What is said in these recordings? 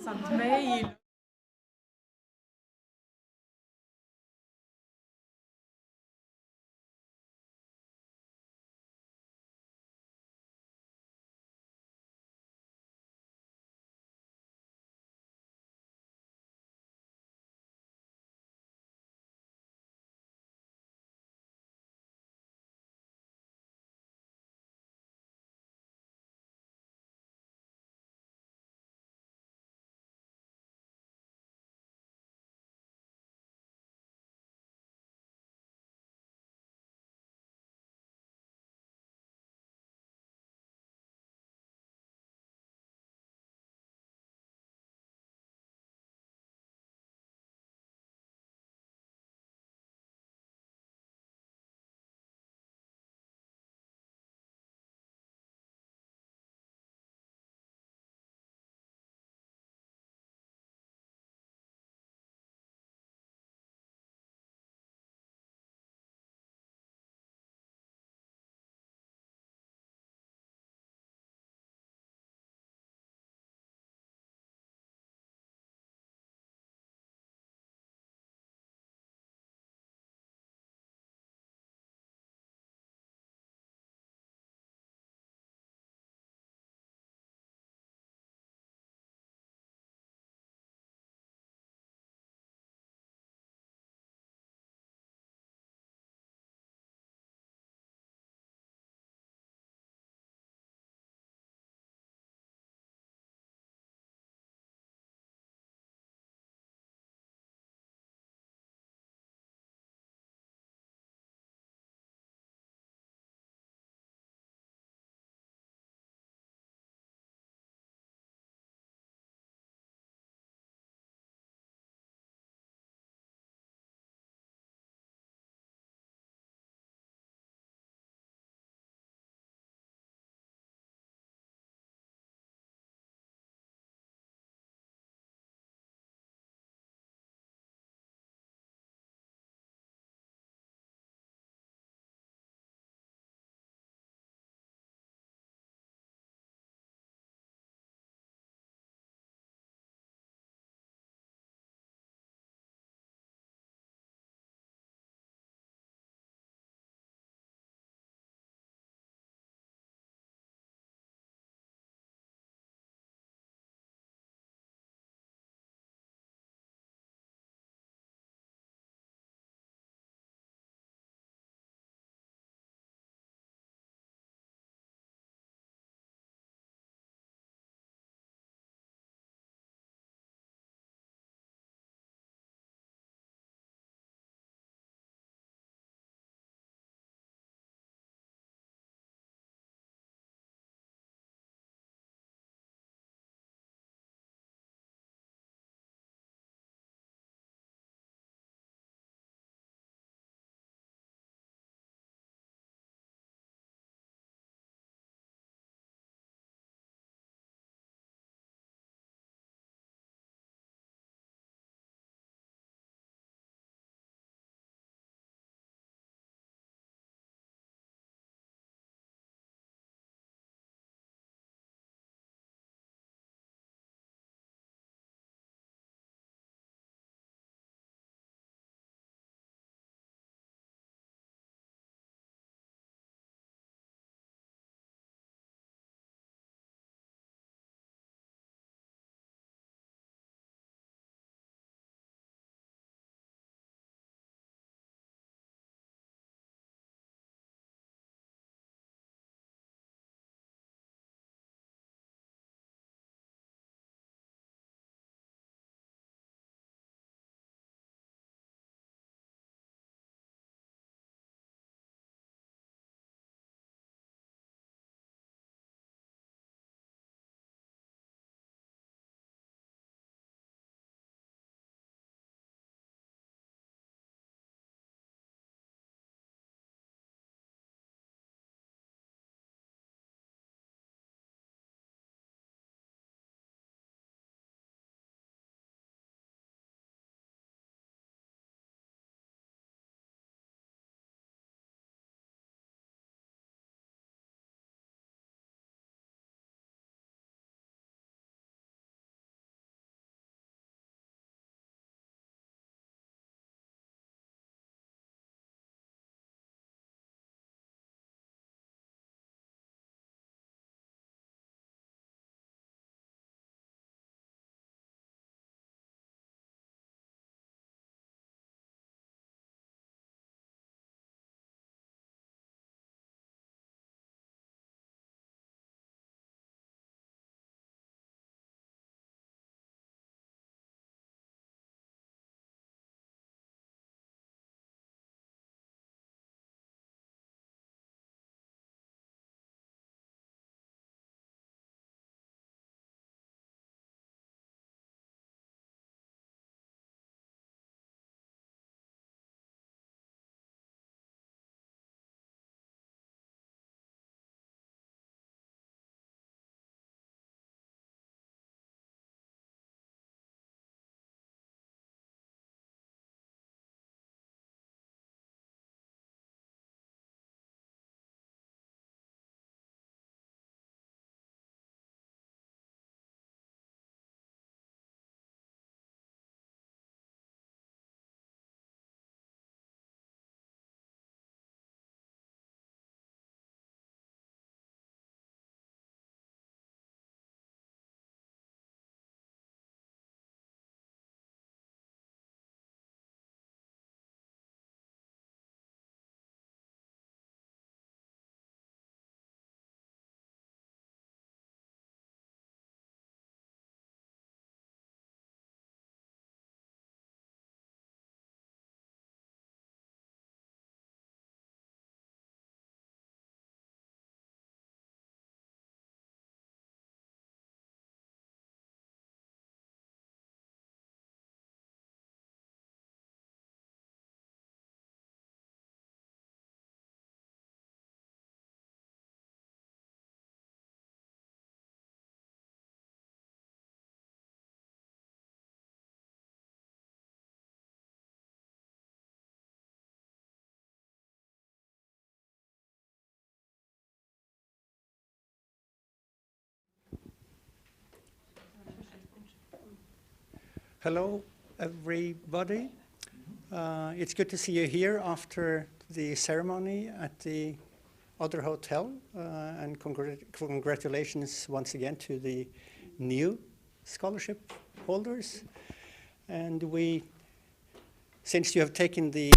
Sant mail. Hello, everybody. It's good to see you here after the ceremony at the other hotel, and congratulations once again to the new scholarship holders. And since you have taken the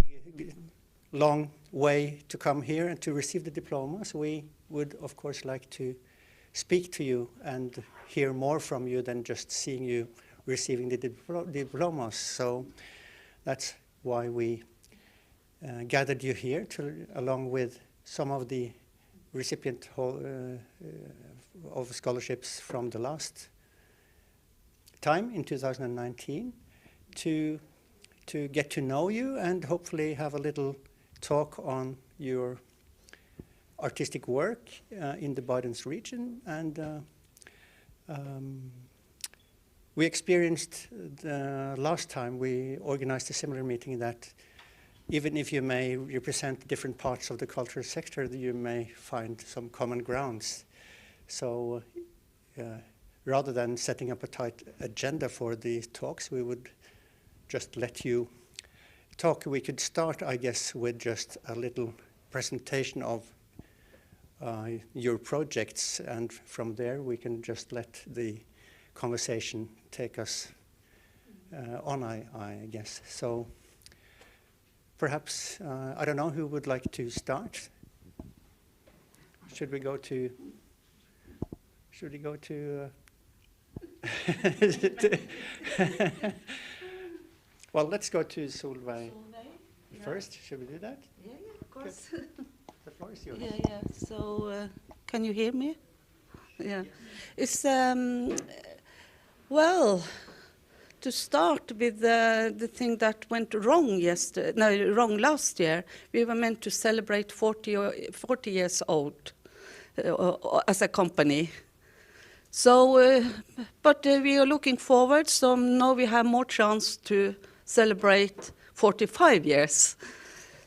long way to come here and to receive the diplomas, we would of course like to speak to you and hear more from you than just seeing you receiving the diplomas. So that's why we gathered you here, along with some of the recipient of scholarships from the last time in 2019, to get to know you and hopefully have a little talk on your artistic work in the Barents region. And we experienced the last time we organized a similar meeting that even if you may represent different parts of the cultural sector, you may find some common grounds. So rather than setting up a tight agenda for the talks, we would just let you talk. We could start, I guess, with just a little presentation of your projects, and from there we can just let the conversation take us on, I guess. So perhaps, I don't know who would like to start. Should we go to well, let's go to Solveig first. Should we do that? Yeah, of course. The floor is yours. Yeah. So, can you hear me? Yeah. It's well, to start with the thing that went wrong last year. We were meant to celebrate 40 years old as a company. So, but we are looking forward. So now we have more chance to celebrate 45 years.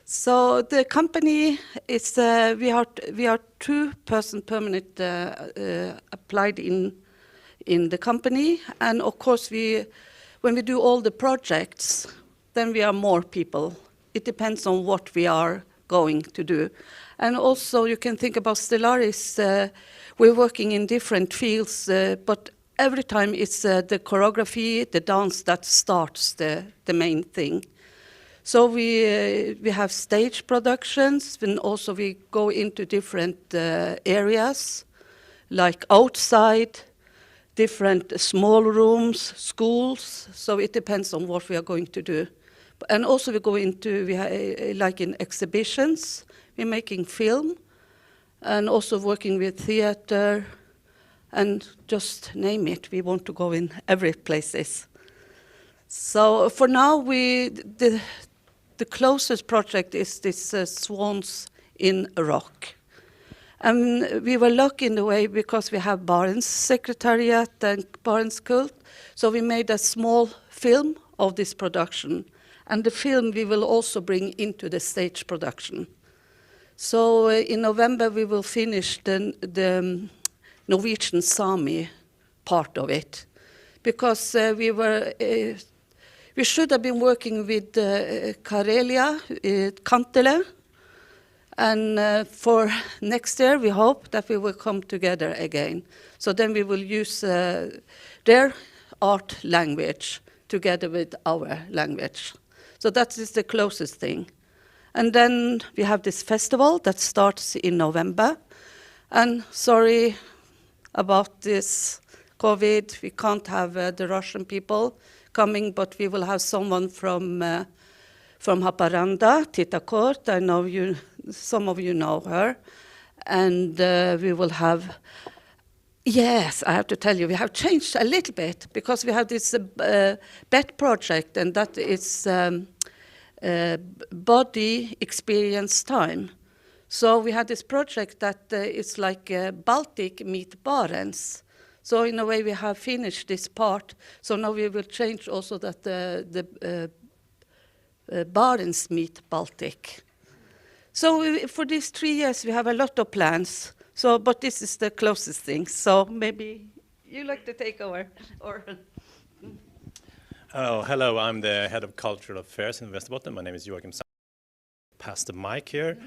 So the company is we are 2-person permanent applied in the company, and of course when we do all the projects, then we are more people. It depends on what we are going to do. And also you can think about Stellaris, we're working in different fields, but every time it's the choreography, the dance that starts the main thing. So we have stage productions, and also we go into different areas, like outside, different small rooms, schools. So it depends on what we are going to do. And also we go into, like in exhibitions, we're making film, and also working with theater, and just name it. We want to go in every places. So for now, the closest project is this Swans in Rock. And we were lucky in a way because we have Barents Secretariat and Barents Cult. So we made a small film of this production. And the film we will also bring into the stage production. So in November we will finish the Norwegian Sami part of it. Because we should have been working with Karelia, Kantele, and for next year we hope that we will come together again. So then we will use their art language together with our language. So that is the closest thing. And then we have this festival that starts in November. And sorry about this COVID, we can't have the Russian people coming, but we will have someone from Haparanda, Tita Kort. I know some of you know her. And we will have, yes, I have to tell you, we have changed a little bit because we have this BET project, and that is body experience time. So we had this project that is like Baltic meet Barents. So in a way we have finished this part. So now we will change also that the Barents meet Baltic. So for these 3 years we have a lot of plans. So, but this is the closest thing. So maybe you like to take over, or Oh, hello, I'm the head of cultural affairs in Västerbotten. My name is Joachim. Pass the mic here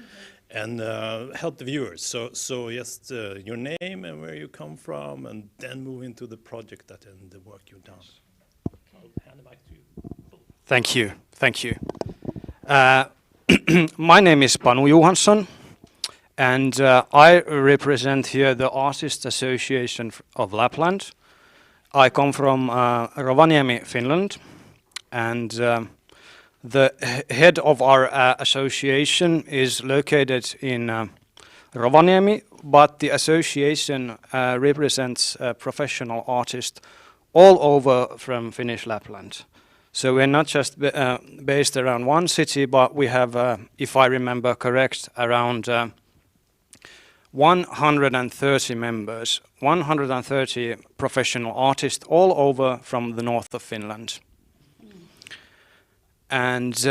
and help the viewers. So just your name and where you come from, and then move into the project and the work you've done. I'll hand the mic to you. Thank you. My name is Panu Johansson, and I represent here the Artists Association of Lapland. I come from Rovaniemi, Finland, and the head of our association is located in Rovaniemi, but the association represents professional artists all over from Finnish Lapland. So we're not just based around one city, but we have, if I remember correct, around 130 members, 130 professional artists all over from the north of Finland. And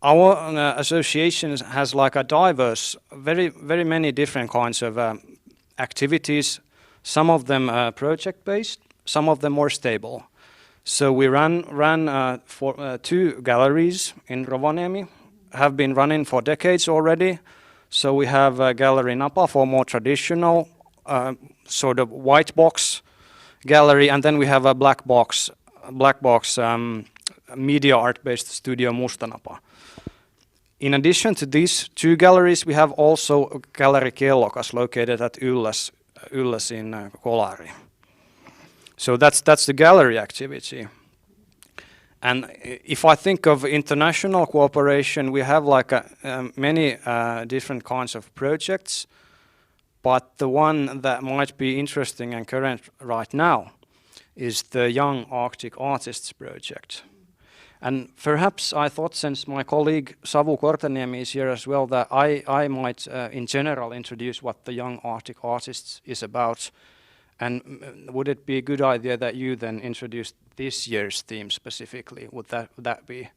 our association has like a diverse, very many different kinds of activities. Some of them project-based, some of them more stable. So we run for 2 galleries in Rovaniemi, have been running for decades already. So we have a gallery Napa for more traditional sort of white box gallery, and then we have a black box media art-based studio Mustanapa. In addition to these 2 galleries, we have also Gallery Kellokas located at Ylläs in Kolari. So that's the gallery activity. And if I think of international cooperation, we have like many different kinds of projects, but the one that might be interesting and current right now is the Young Arctic Artists project. And perhaps I thought, since my colleague Savu Korteniemi is here as well, that I might in general introduce what the Young Arctic Artists is about. And would it be a good idea that you then introduce this year's theme specifically? Would that be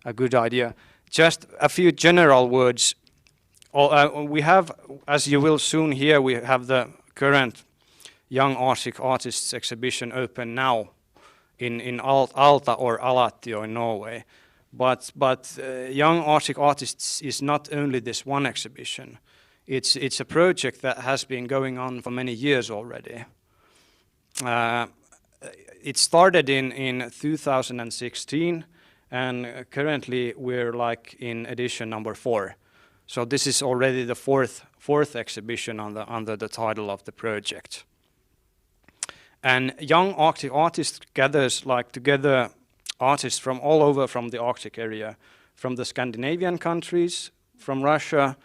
a good idea? Just a few general words. We have, as you will soon hear, we have the current Young Arctic Artists exhibition open now in Alta or Alatio in Norway. But Young Arctic Artists is not only this one exhibition. It's a project that has been going on for many years already. It started in 2016, and currently we're like in edition number 4. So this is already the fourth exhibition under the title of the project. And Young Arctic Artists gathers like together artists from all over from the Arctic area, from the Scandinavian countries, from Russia,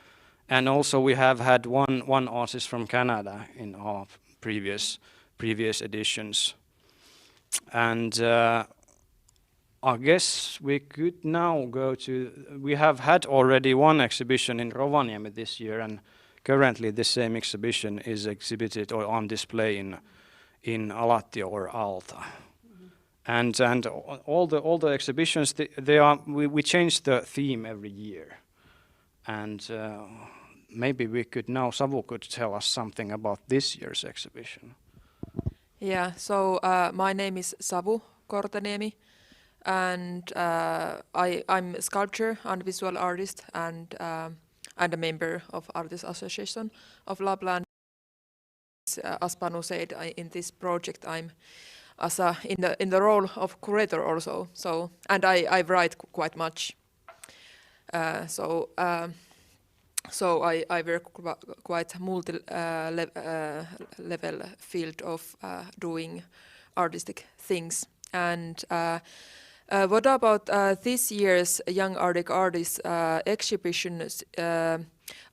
and also we have had one artist from Canada in our previous editions. And I guess we could now go to, we have had already one exhibition in Rovaniemi this year, and currently the same exhibition is exhibited or on display in Alatio or Alta. Mm-hmm. And all the exhibitions, we change the theme every year. And maybe we could now, Savu could tell us something about this year's exhibition. Yeah, so my name is Savu Korteniemi, and I'm a sculptor and visual artist, and a member of Artists Association of Lapland. As Panu said, in this project I'm in the role of curator also. So, and I write quite much. So I work quite multi-level field of doing artistic things. And what about this year's Young Arctic Artists exhibitions?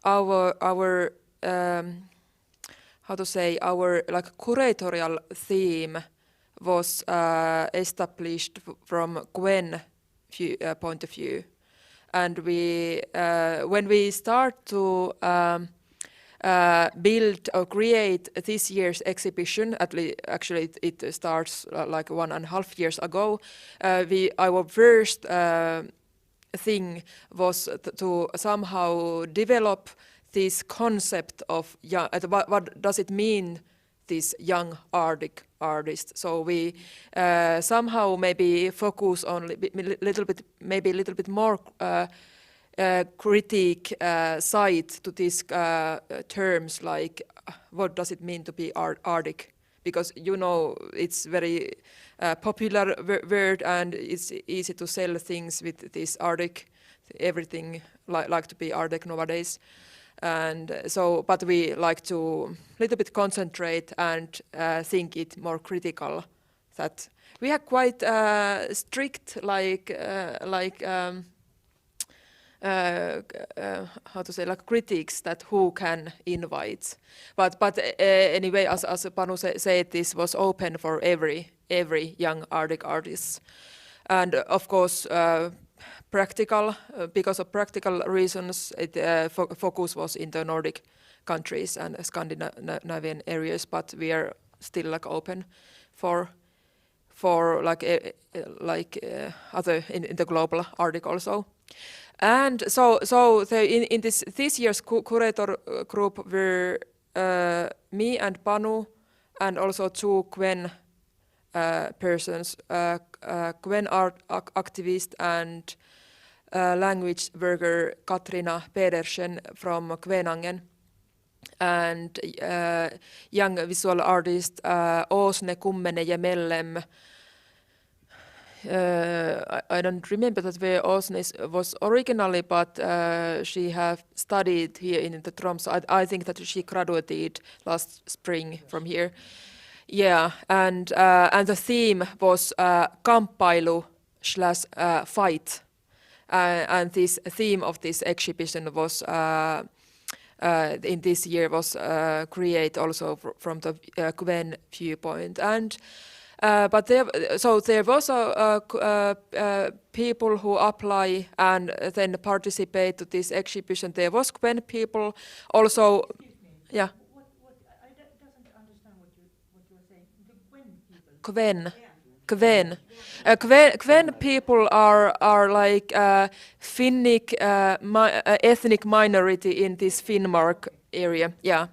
Our how to say, our like curatorial theme was established from Gwen point of view. And we, when we start to build or create this year's exhibition, actually it starts like 1.5 years ago, our first thing was to somehow develop this concept of what does it mean these young Arctic artists. So we somehow maybe focus on maybe a little bit more critique side to these terms, like what does it mean to be Arctic? Because it's very popular word, and it's easy to sell things with this Arctic. Everything like to be Arctic nowadays. And so, but we like to little bit concentrate and think it more critical. That we have quite strict, how to say, like critics that who can invite. But anyway, as Panu said, this was open for every young Arctic artist, and of course. Because of practical reasons, focus was in the Nordic countries and Scandinavian areas, but we are still like open for other in the global Arctic also. And so in this year's curator group were me and Panu, and also two Gwen persons, Gwen art activist and language worker Katrina Pedersen from Kvenangen, and young visual artist Oosne Kummene-Jämellem. I don't remember that where Oosne was originally, but she have studied here in the Tromsø. I think that she graduated last spring from here. Yeah, and the theme was kamppailu/fight. And this theme of this exhibition was in this year was create also from the Gwen viewpoint, and but there was people who apply and then participate to this exhibition. There was Gwen people also. Yeah. I doesn't understand what you're saying. The Gwen people. Gwen people are like Finnic ethnic minority in this Finnmark area. Yeah.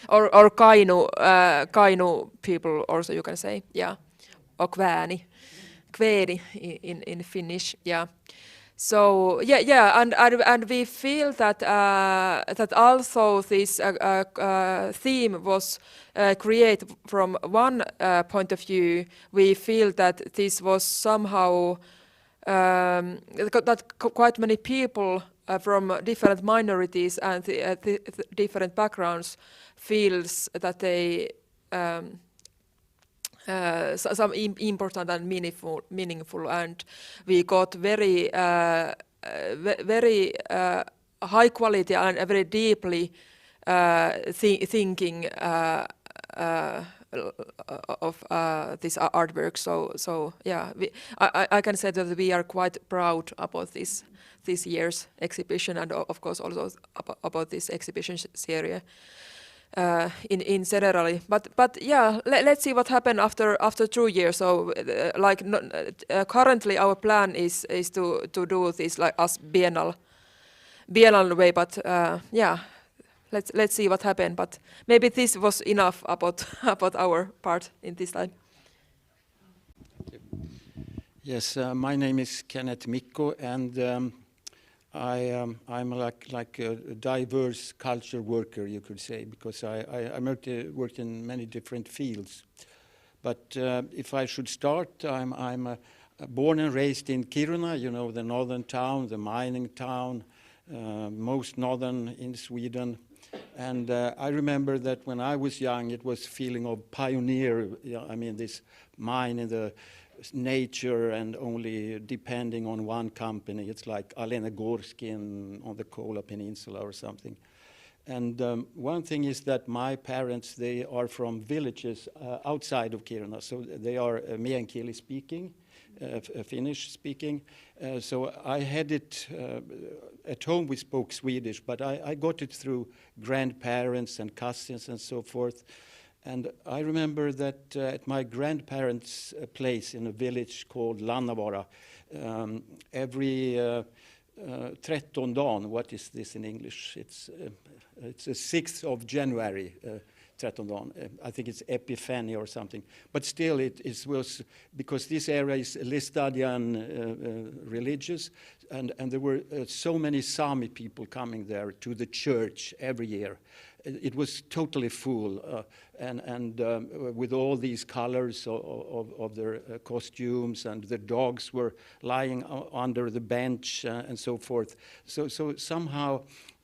Or Kainu people also, you can say. Yeah. Or kväni in Finnish. Yeah. So and we feel that that also this theme was created from one point of view. We feel that this was somehow that quite many people from different minorities and different backgrounds feels that they some important and meaningful, and we got very high quality and very deeply thinking of this artwork. So yeah, I can say that we are quite proud about this year's exhibition, and of course also about this exhibition series. In generally, but yeah, let's see what happened after 2 years. So currently our plan is to do this like as biennal way, but yeah, let's see what happened. But maybe this was enough about our part in this time. Yes, my name is Kenneth Mikko, and I'm like a diverse culture worker, you could say, because I worked in many different fields. But if I should start, I'm born and raised in Kiruna, the northern town, the mining town, most northern in Sweden. And I remember that when I was young, it was feeling of pioneer. This mine in the nature and only depending on one company. It's like Alina Beliagina on the Kola Peninsula or something. And one thing is that my parents, they are from villages outside of Kiruna, so they are Meänkieli speaking, Finnish speaking. So I had it, at home we spoke Swedish, but I got it through grandparents and cousins and so forth. And I remember that at my grandparents' place in a village called Lannavaara, every 13 dagen, what is this in English? It's the 6th of January, 13 I think it's Epiphany or something. But still, it was because this area is Lestadian religious, and there were so many Sami people coming there to the church every year. It was totally full, and with all these colors of their costumes, and the dogs were lying under the bench and so forth. So somehow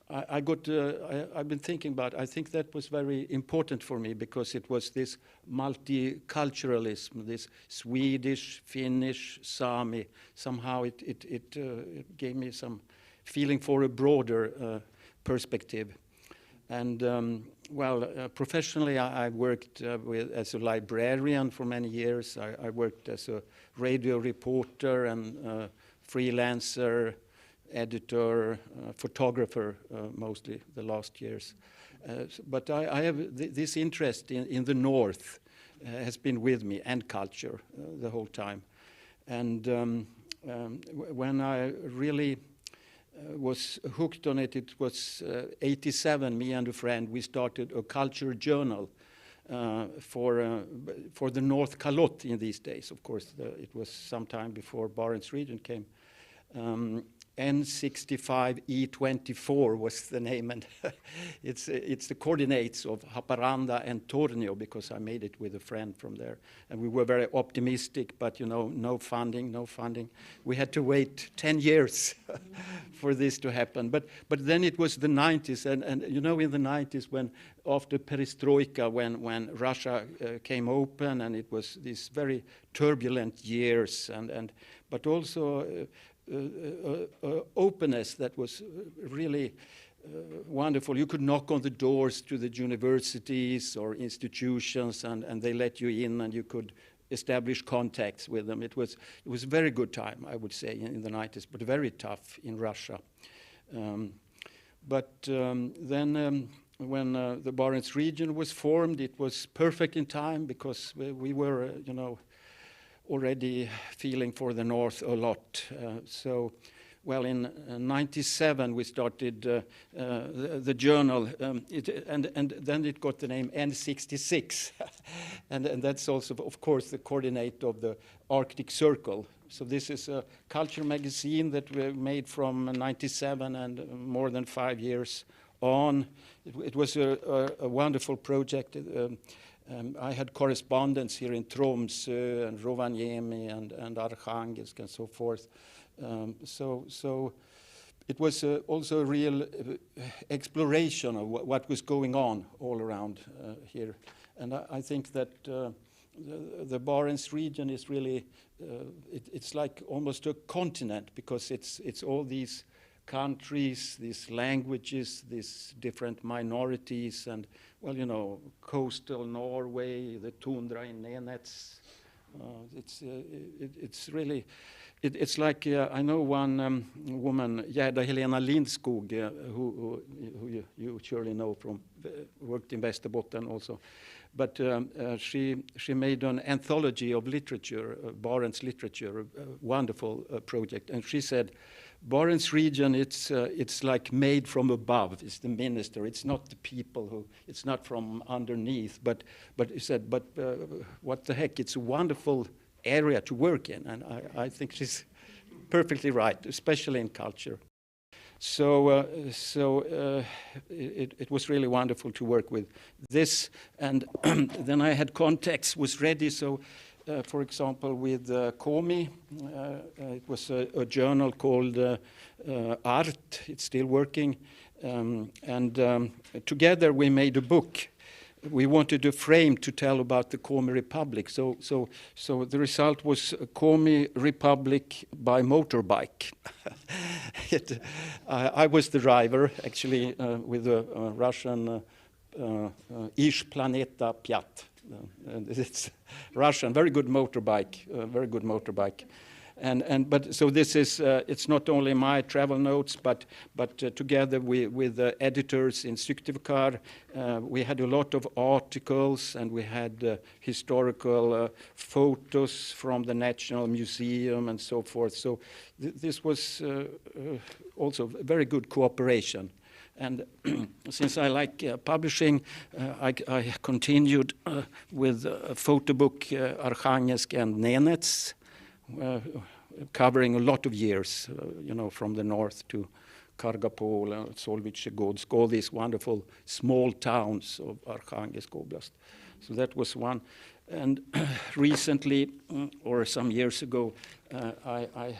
I've been thinking about, I think that was very important for me, because it was this multiculturalism, this Swedish, Finnish, Sami. Somehow it gave me some feeling for a broader perspective. And professionally, I worked as a librarian for many years. I worked as a radio reporter and freelancer, editor, photographer, mostly the last years. But I have this interest in the North has been with me, and culture the whole time. And when I really was hooked on it, it was 87, me and a friend, we started a culture journal for the North Kalott in these days. Of course, it was some time before Barents region came. N65E24 was the name, and it's the coordinates of Haparanda and Tornio, because I made it with a friend from there. And we were very optimistic, but no funding. We had to wait 10 years for this to happen. But then it was the 90s, and in the 90s, when after perestroika, when Russia came open, and it was these very turbulent years, but also openness that was really wonderful. You could knock on the doors to the universities or institutions, and they let you in, and you could establish contacts with them. It was a very good time, I would say, in the 90s, but very tough in Russia. Then when the Barents region was formed, it was perfect in time, because we were, already feeling for the North a lot. In 97 we started the journal, and then it got the name N66, and that's also, of course, the coordinate of the Arctic Circle. So this is a culture magazine that we made from 97 and more than 5 years on. It was a wonderful project. I had correspondence here in Tromsø and Rovaniemi and Arkhangelsk and so forth. So it was also a real exploration of what was going on all around here. And I think that the Barents region is really, it's like almost a continent, because it's all these countries, these languages, these different minorities, and coastal Norway, the tundra in Nenets. It's really, it's like I know one woman, Gerda Helena Lindskog, who you surely know from worked in Västerbotten also, but she made an anthology of literature, Barents literature, a wonderful project, and she said, Barents region, it's like made from above. It's the minister. It's not the people who. It's not from underneath. But he said, what the heck? It's a wonderful area to work in, and I think she's perfectly right, especially in culture. So it was really wonderful to work with this, and then I had contacts, was ready. So. For example, with Komi, it was a journal called Art. It's still working. And together we made a book. We wanted a frame to tell about the Komi Republic. So the result was Komi Republic by motorbike. I was the driver, actually, with a Russian Ish Planeta Pyat. And it's Russian, very good motorbike, but so this is it's not only my travel notes, but together with the editors in Syktyvkar, we had a lot of articles, and we had historical photos from the National Museum and so forth. So this was also very good cooperation. And since I like publishing, I continued with a photo book, Arkhangelsk and Nenets, covering a lot of years, from the north to Kargopol, Solvitchegodsk, all these wonderful small towns of Arkhangelsk Oblast. So that was one. And recently, or some years ago, I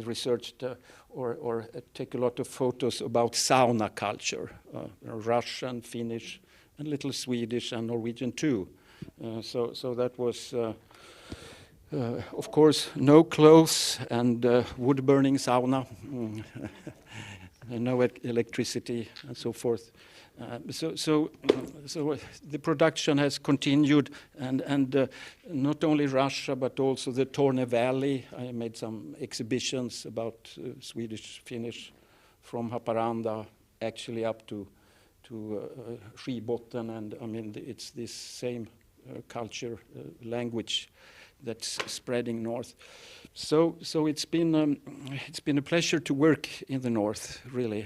researched or take a lot of photos about sauna culture, Russian, Finnish, and little Swedish and Norwegian too. So that was, of course, no clothes and wood-burning sauna, and no electricity and so forth. So the production has continued, and not only Russia, but also the Torne Valley. I made some exhibitions about Swedish, Finnish, from Haparanda, actually up to Skibotten, and I mean it's this same culture, language that's spreading north. So it's been a pleasure to work in the north. Really,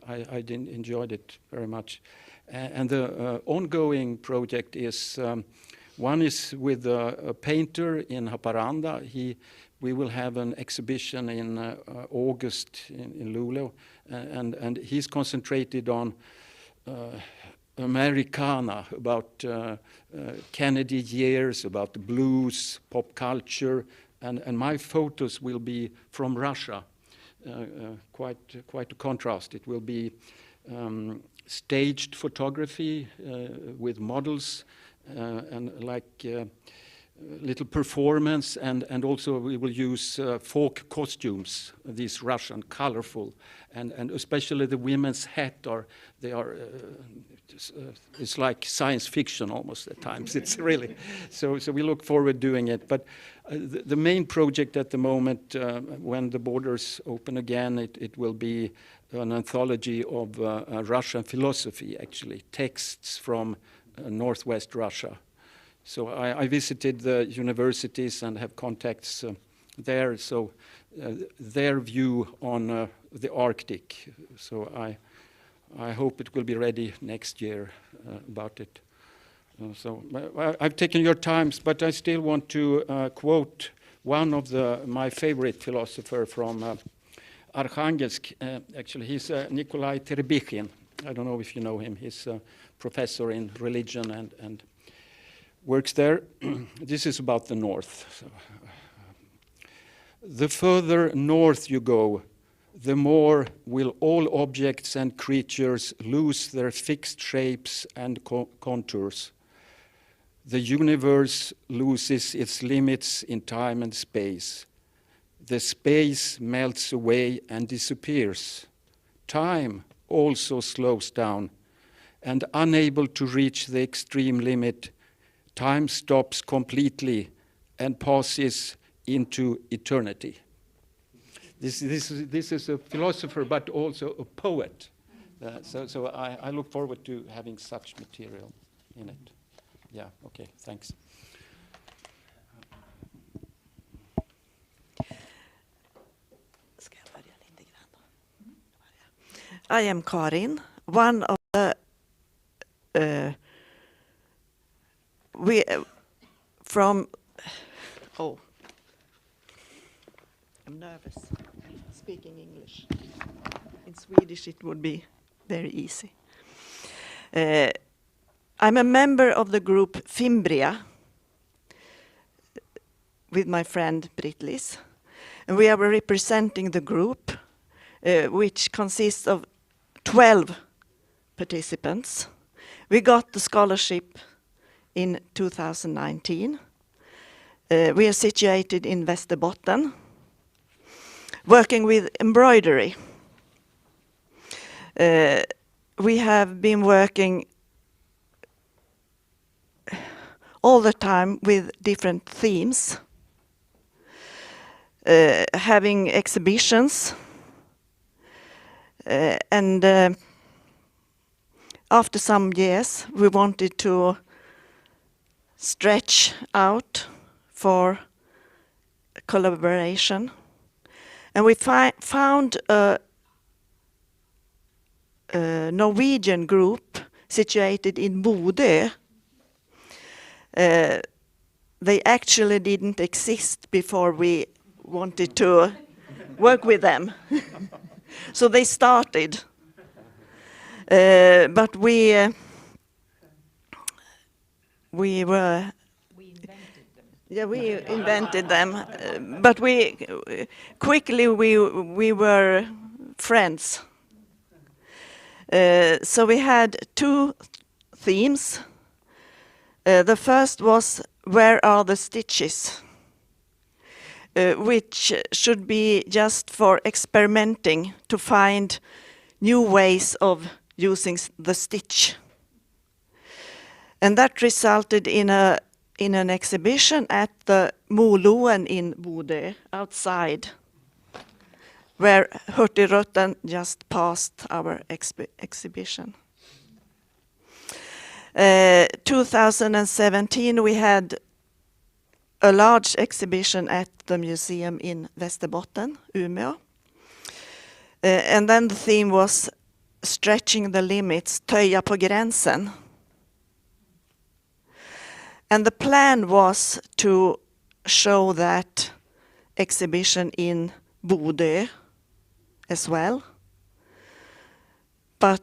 I enjoyed it very much. And the ongoing project is one is with a painter in Haparanda. We will have an exhibition in August in Luleå, and he's concentrated on Americana, about Kennedy years, about the blues, pop culture, and my photos will be from Russia. Quite a contrast. It will be staged photography with models and like little performance, and also we will use folk costumes, these Russian, colorful, and especially the women's hat it's like science fiction almost at times. It's really so we look forward doing it. But the main project at the moment, when the borders open again, it will be an anthology of Russian philosophy, actually, texts from northwest Russia. So I visited the universities and have contacts there, so their view on the Arctic. So I hope it will be ready next year about it. So I've taken your times, but I still want to quote one of my favorite philosopher from Arkhangelsk. Actually, he's Nikolai Terebikhin. I don't know if you know him. He's a professor in religion and works there. This is about the north. So, the further north you go, the more will all objects and creatures lose their fixed shapes and contours. The universe loses its limits in time and space. The space melts away and disappears. Time also slows down, and unable to reach the extreme limit, time stops completely and passes into eternity. This is a philosopher, but also a poet. So I look forward to having such material in it. Yeah, okay, thanks. I am Karin, one of the I'm nervous speaking English. In Swedish it would be very easy. I'm a member of the group Fimbria with my friend Britt-Lis, and we are representing the group which consists of 12 participants. We got the scholarship in 2019. We are situated in Västerbotten, working with embroidery. We have been working all the time with different themes, having exhibitions, and after some years we wanted to stretch out for collaboration, and we found a Norwegian group situated in Bodø. They actually didn't exist before we wanted to work with them. So they started. But we were... We invented them. Yeah, we invented them. But we quickly we were friends. So we had two themes. The first was, where are the stitches? Which should be just for experimenting to find new ways of using the stitch. And that resulted in an exhibition at the Moloen in Bodø, outside, where Hurtigruten just passed our exhibition. 2017 we had a large exhibition at the museum in Västerbotten, Umeå. And then the theme was stretching the limits, töja på gränsen. And the plan was to show that exhibition in Bodø as well. But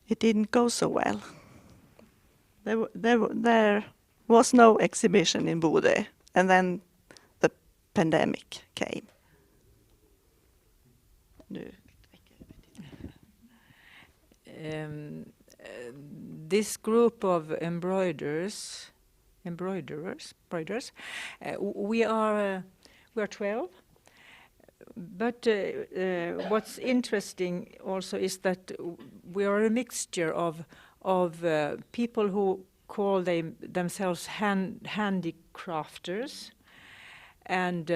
it didn't go so well. There was no exhibition in Bodø, and then the pandemic came. This group of embroiderers, we are 12. But what's interesting also is that we are a mixture of people who call themselves handicrafters, and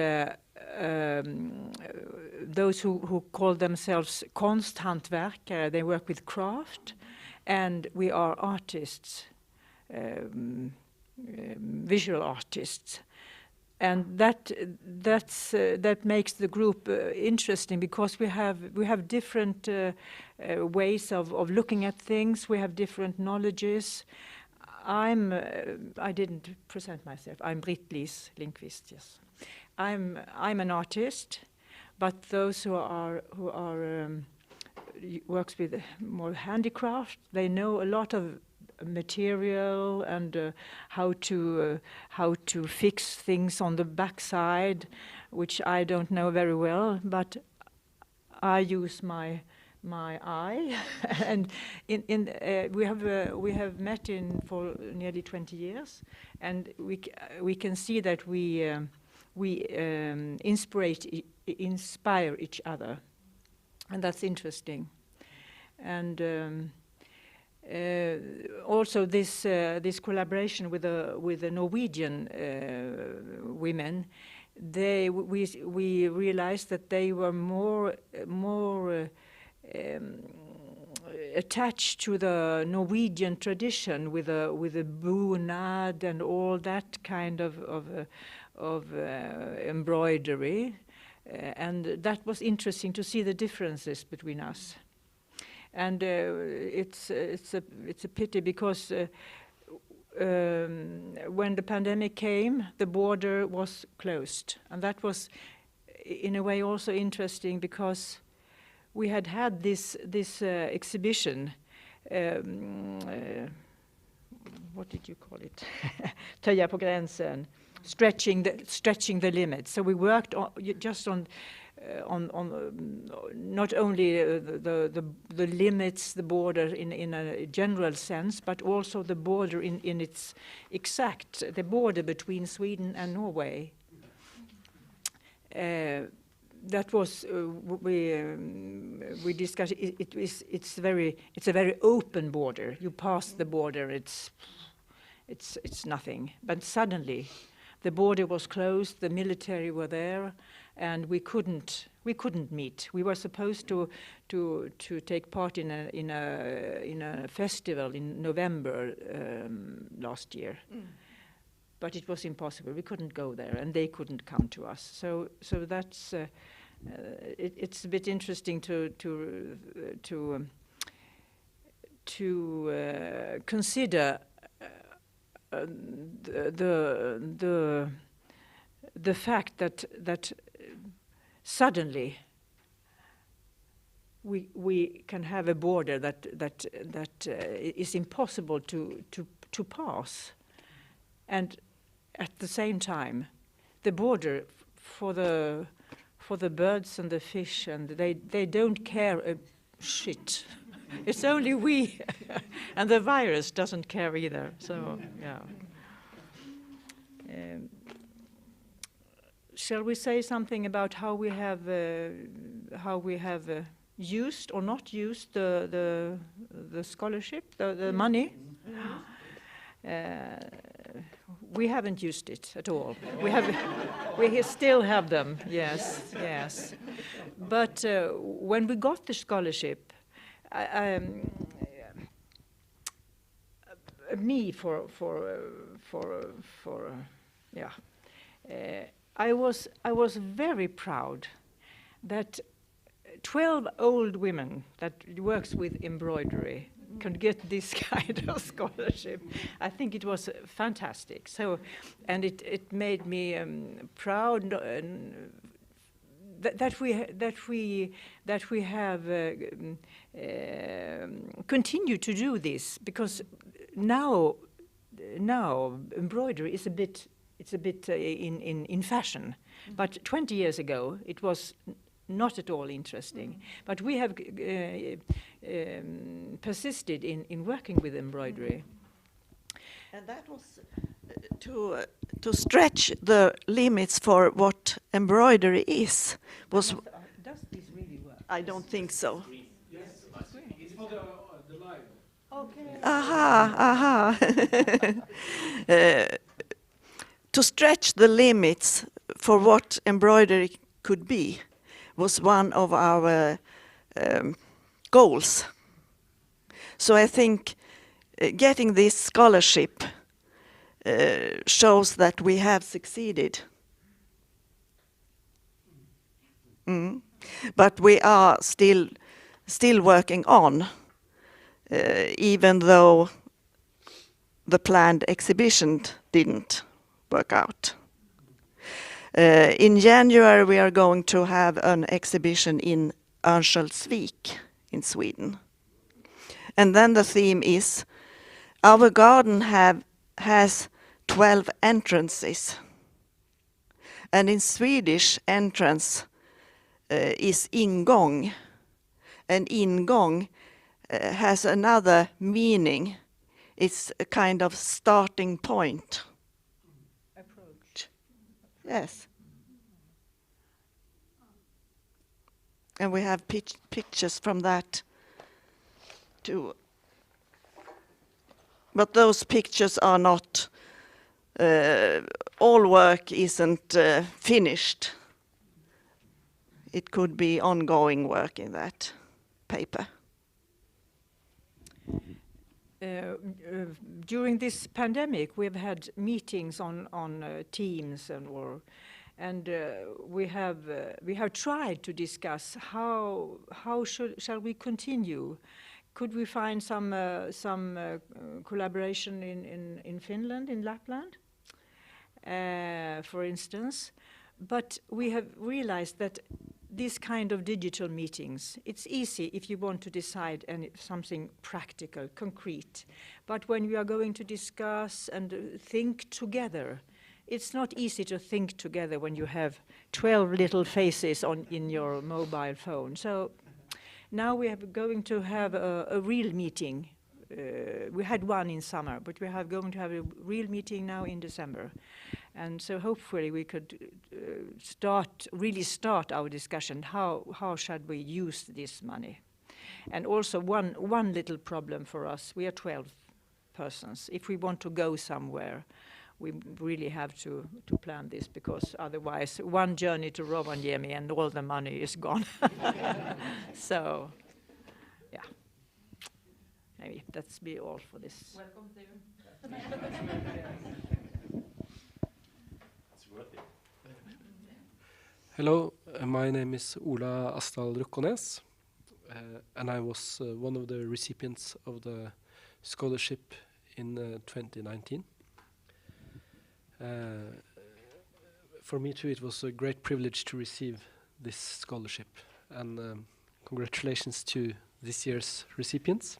those who call themselves konsthantverkare. They work with craft, and we are artists, visual artists. And that makes the group interesting, because we have different ways of looking at things. We have different knowledges. I didn't present myself. I'm Britt-Lise Lindqvist. Yes, I'm an artist, but those who works with more handicraft, they know a lot of material and how to fix things on the backside, which I don't know very well, but I use my eye. And we have met for nearly 20 years, and we can see that we inspire each other, and that's interesting. And also this collaboration with the Norwegian women, we realized that they were more attached to the Norwegian tradition with a bunad and all that kind of embroidery, and that was interesting to see the differences between us. And it's a pity, because when the pandemic came, the border was closed, and that was in a way also interesting, because we had this exhibition. What did you call it? Töja på gränsen, stretching the limits. So we worked just on not only the limits, the border in a general sense, but also the border in its exact, the border between Sweden and Norway. That was we discussed. It's a very open border. You pass the border, it's nothing. But suddenly, the border was closed. The military were there, and we couldn't meet. We were supposed to take part in a festival in November last year, but it was impossible. We couldn't go there, and they couldn't come to us. So it's a bit interesting to consider the fact that suddenly we can have a border that is impossible to pass, and at the same time, the border for the birds and the fish, and they don't care a shit. It's only we, and the virus doesn't care either. So yeah. Shall we say something about how we have used or not used the scholarship, the money? We haven't used it at all. We still have them. Yes. But when we got the scholarship, me I was very proud that 12 old women that works with embroidery could get this kind of scholarship. I think it was fantastic. So, and it made me proud that we have continued to do this, because now embroidery is a bit in fashion, but 20 years ago it was not at all interesting. But we have persisted in working with embroidery. And that was to stretch the limits for what embroidery is. Does this really work? I don't think so. Yes, it's for the live. Okay. Aha. To stretch the limits for what embroidery could be was one of our goals. So I think getting this scholarship shows that we have succeeded. But we are still working on, even though the planned exhibition didn't work out. In January we are going to have an exhibition in Örnsköldsvik in Sweden. And then the theme is, our garden has 12 entrances. And in Swedish, entrance is ingång. And ingång has another meaning. It's a kind of starting point. Approach. Yes. And we have pictures from that too. But those pictures are not, all work isn't finished. It could be ongoing work in that paper. During this pandemic, we've had meetings on Teams and we have tried to discuss how shall we continue. Could we find some collaboration in Finland, in Lapland, for instance? But we have realized that this kind of digital meetings, it's easy if you want to decide something practical, concrete. But when we are going to discuss and think together, it's not easy to think together when you have 12 little faces in your mobile phone. So now we are going to have a real meeting. We had one in summer, but we are going to have a real meeting now in December. And so hopefully we could really start our discussion. How should we use this money? And also one little problem for us, we are 12 persons. If we want to go somewhere, we really have to plan this, because otherwise one journey to Rovaniemi and all the money is gone. So, yeah. Maybe that's be all for this. Welcome to you. It's worth it. Hello, My name is Ola Asdal Rukkones, and I was one of the recipients of the scholarship in 2019. For me too, it was a great privilege to receive this scholarship, and congratulations to this year's recipients.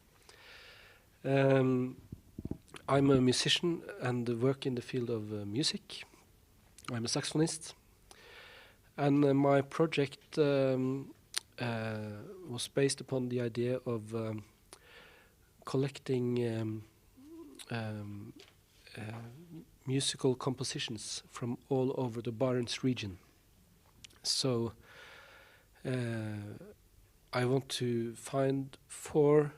I'm a musician and work in the field of music. I'm a saxophonist, and my project was based upon the idea of collecting musical compositions from all over the Barents region. So I want to find 4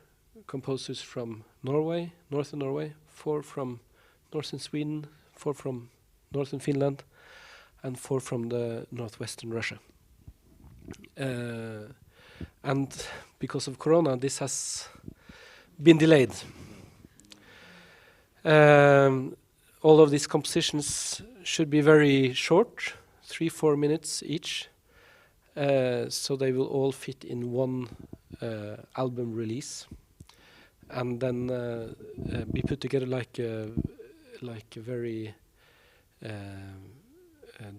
composers from Norway, northern Norway, 4 from northern Sweden, 4 from northern Finland, and 4 from the northwestern Russia. And because of Corona, this has been delayed. All of these compositions should be very short, 3-4 minutes each, so they will all fit in one album release, and then be put together like a very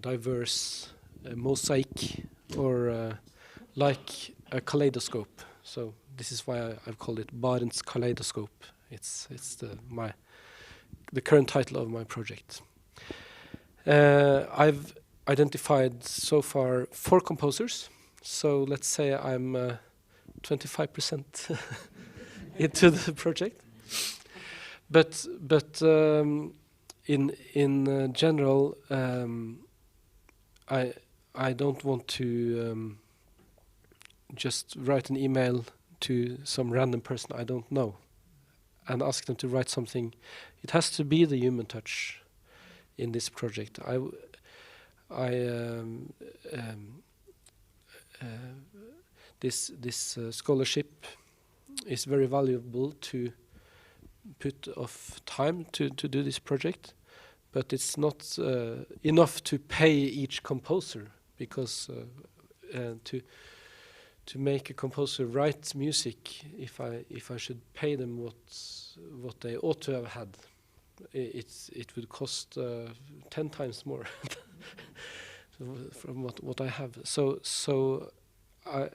diverse mosaic, or like a kaleidoscope. So this is why I've called it Barents Kaleidoscope. It's the current title of my project. I've identified so far 4 composers. So let's say I'm 25% into the project. But in general, I don't want to just write an email to some random person I don't know and ask them to write something. It has to be the human touch in this project. This scholarship is very valuable to put of time to do this project, but it's not enough to pay each composer, because to make a composer write music, if I should pay them what they ought to have had, it would cost 10 times more from what I have. So I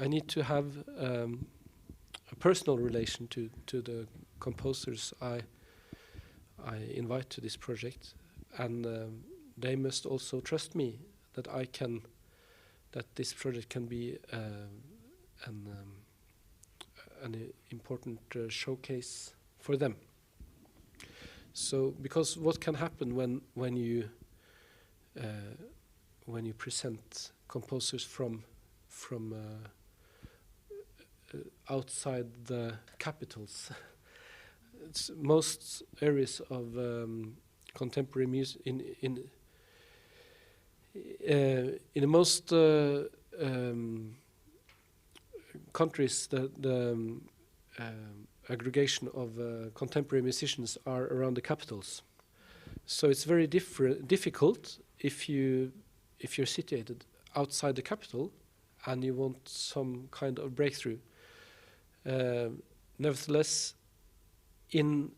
need to have a personal relation to the composers I invite to this project, and they must also trust me that that this project can be an important showcase for them. So, because what can happen when you present composers from outside the capitals? Most areas of contemporary music in most countries, the aggregation of contemporary musicians are around the capitals. So it's very difficult if you're situated outside the capital and you want some kind of breakthrough. Nevertheless, in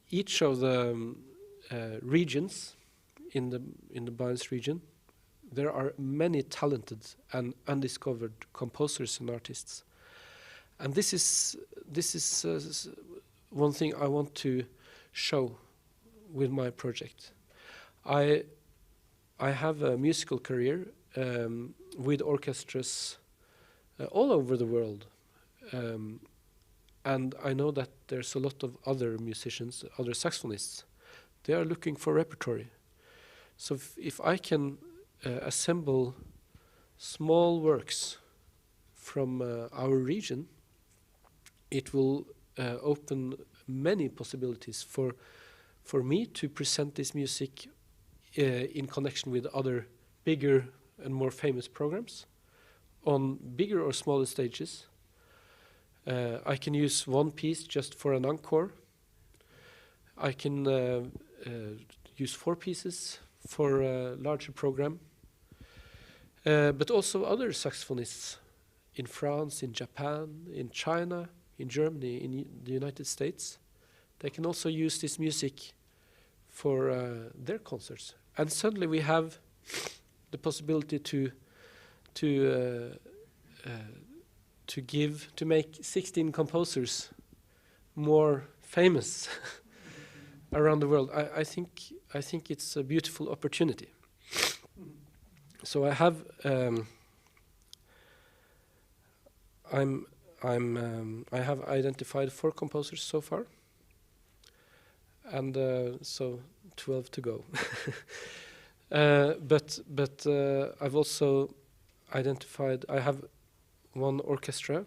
each of the regions in the Barents region, there are many talented and undiscovered composers and artists, and this is one thing I want to show with my project. I have a musical career with orchestras all over the world, and I know that there's a lot of other musicians, other saxophonists. They are looking for repertory. So if I can assemble small works from our region, it will open many possibilities for me to present this music in connection with other bigger and more famous programs on bigger or smaller stages. I can use one piece just for an encore. I can use 4 pieces for a larger program. but also other saxophonists in France, in Japan, in China, in Germany, in the United States. They can also use this music for their concerts. And suddenly we have the possibility to make 16 composers more famous around the world. I think it's a beautiful opportunity. So I have I have identified 4 composers so far, and so 12 to go. But I've also identified. I have one orchestra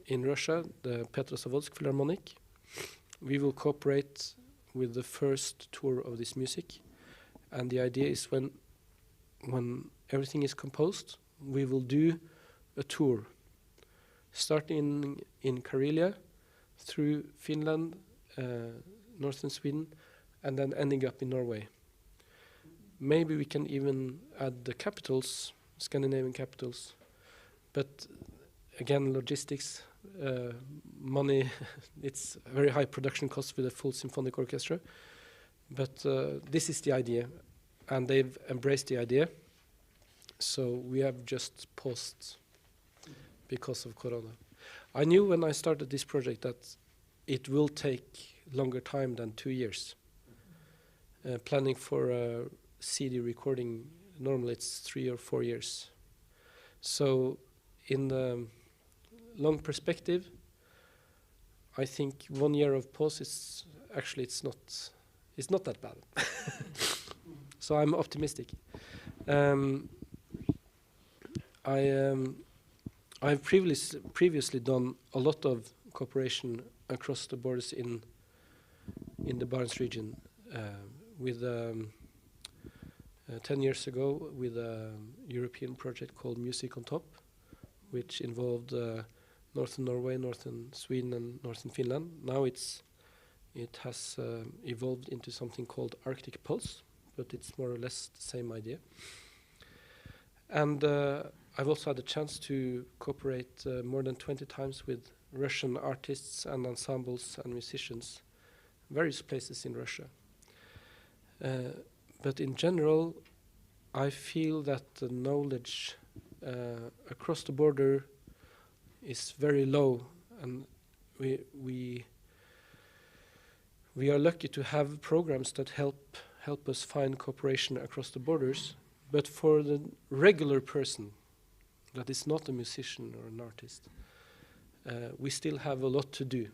in Russia, the Petrozavodsk Philharmonic. We will cooperate with the first tour of this music, and the idea is when everything is composed, we will do a tour, starting in Karelia, through Finland, northern Sweden, and then ending up in Norway. Maybe we can even add the capitals, Scandinavian capitals, but again, logistics, money, it's a very high production cost with a full symphonic orchestra, but this is the idea, and they've embraced the idea, so we have just paused because of Corona. I knew when I started this project that it will take longer time than 2 years. Planning for a CD recording, normally it's 3 or 4 years. So in the long perspective, I think 1 year of pause is actually it's not that bad. So I'm optimistic. I've previously done a lot of cooperation across the borders in the Barents region. With 10 years ago, with a European project called Music on Top, which involved northern Norway, northern Sweden, and northern Finland. Now it has evolved into something called Arctic Pulse, but it's more or less the same idea. And I've also had the chance to cooperate more than 20 times with Russian artists and ensembles and musicians, various places in Russia. But in general, I feel that the knowledge across the border is very low, and we are lucky to have programs that help us find cooperation across the borders. But for the regular person that is not a musician or an artist, we still have a lot to do.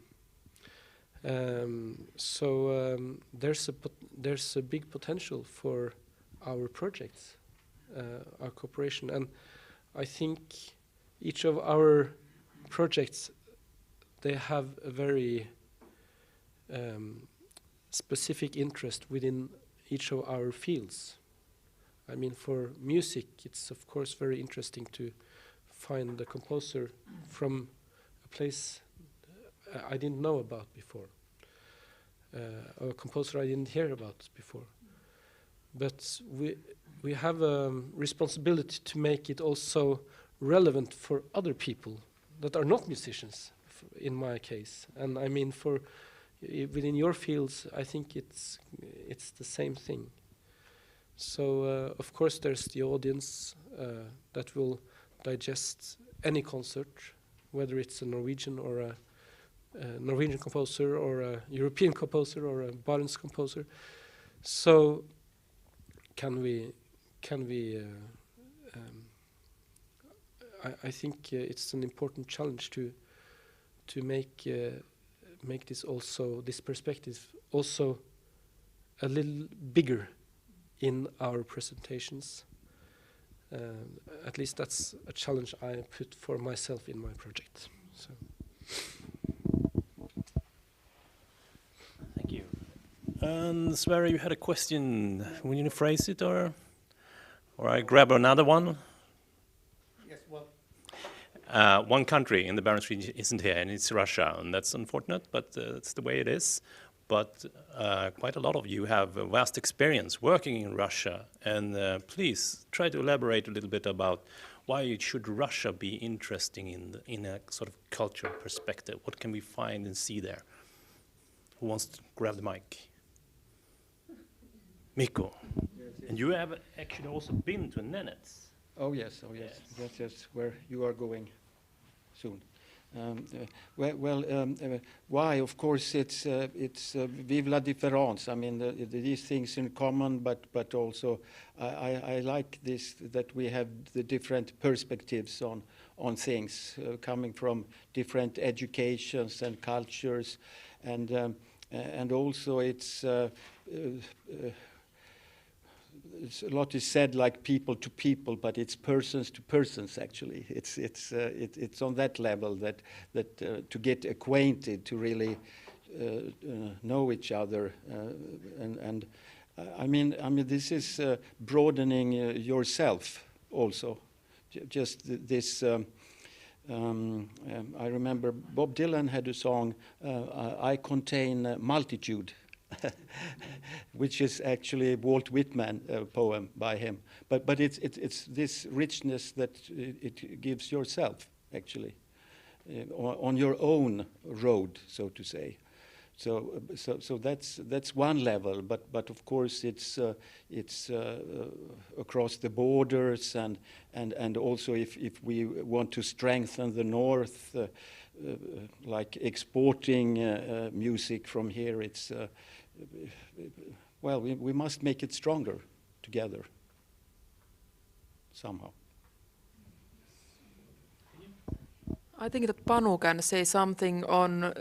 There's a big potential for our projects, our cooperation, and I think each of our projects, they have a very specific interest within each of our fields. I mean, for music, it's of course very interesting to find the composer from a place I didn't know about before, or a composer I didn't hear about before. But we have a responsibility to make it also relevant for other people that are not musicians, in my case. And I mean, for within your fields, I think it's the same thing. So of course there's the audience that will digest any concert, whether it's a Norwegian or a Norwegian composer or a European composer or a Barents composer. So I think it's an important challenge to make this perspective also a little bigger in our presentations. At least that's a challenge I put for myself in my project. So. Thank you. And Sverre, you had a question. Will you phrase it, or I grab another one? Yes, well. One country in the Barents region isn't here, and it's Russia, and that's unfortunate, but it's the way it is. but quite a lot of you have a vast experience working in Russia. And please try to elaborate a little bit about why should Russia be interesting in a sort of cultural perspective? What can we find and see there? Who wants to grab the mic? Mikko. And you have actually also been to Nenets. Oh yes, that's where you are going soon. Why? Of course, it's vive la différence. I mean, these things in common, but also I like this, that we have the different perspectives on things coming from different educations and cultures, and also it's a lot is said like people to people, but it's persons to persons. Actually, it's on that level that to get acquainted, to really know each other, and I mean this is broadening yourself also. Just this. I remember Bob Dylan had a song, "I Contain Multitude." Which is actually a Walt Whitman poem by him, but it's this richness that it gives yourself actually on your own road, so to say. So that's one level, but of course it's across the borders, and also if we want to strengthen the north, like exporting music from here, it's well, we must make it stronger together somehow. I think that Panu can say something on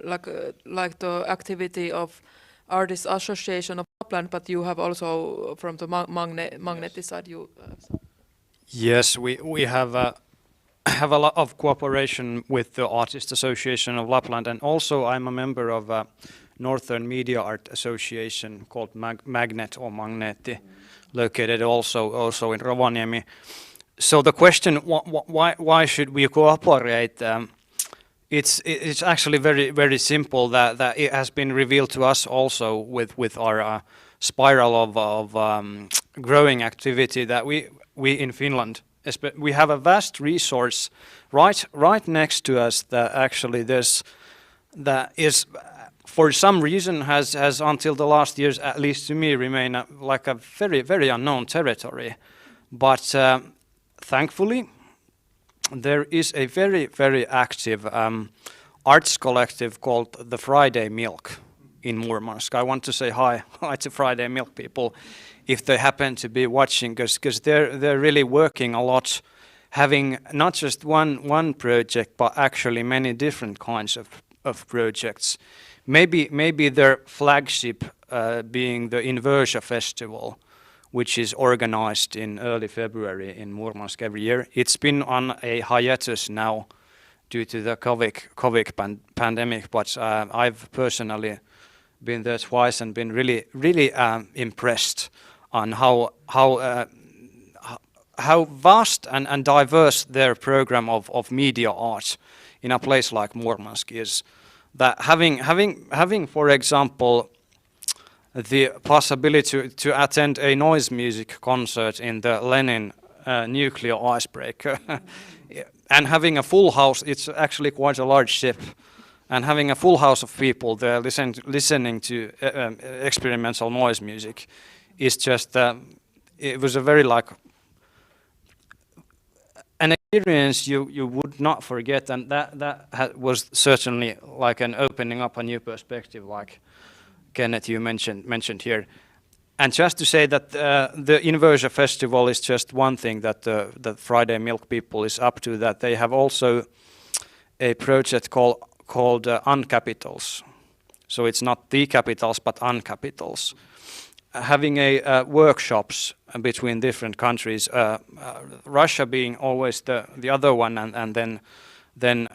like the activity of Artists Association of Lapland, but you have also from the Magnetti side. Yes, we have a lot of cooperation with the Artists Association of Lapland, and also I'm a member of a Northern Media Art Association called Magnet or Magnetti, located also in Rovaniemi. So the question, why should we cooperate? It's actually very simple. That it has been revealed to us also with our spiral of growing activity, that we in Finland, we have a vast resource right next to us that actually that is for some reason has until the last years, at least to me, remain like a very unknown territory. But thankfully there is a very active arts collective called the Friday Milk in Murmansk. I want to say hi to Friday Milk people if they happen to be watching, because they're really working a lot, having not just one project, but actually many different kinds of projects. Maybe their flagship being the Inversion Festival, which is organized in early February in Murmansk every year. It's been on a hiatus now due to the COVID pandemic, but I've personally been there twice and been really impressed on how vast and diverse their program of media art in a place like Murmansk is. That having for example the possibility to attend a noise music concert in the Lenin nuclear icebreaker and having a full house, it's actually quite a large ship, and having a full house of people there listening to experimental noise music is just it was a very an experience you would not forget, and that was certainly like an opening up a new perspective, like Kenneth you mentioned here. And just to say that the Inversion Festival is just one thing that the Friday Milk people is up to, that they have also a project called Uncapitals. So it's not the capitals but Uncapitals, having a workshops between different countries, Russia being always the other one, and then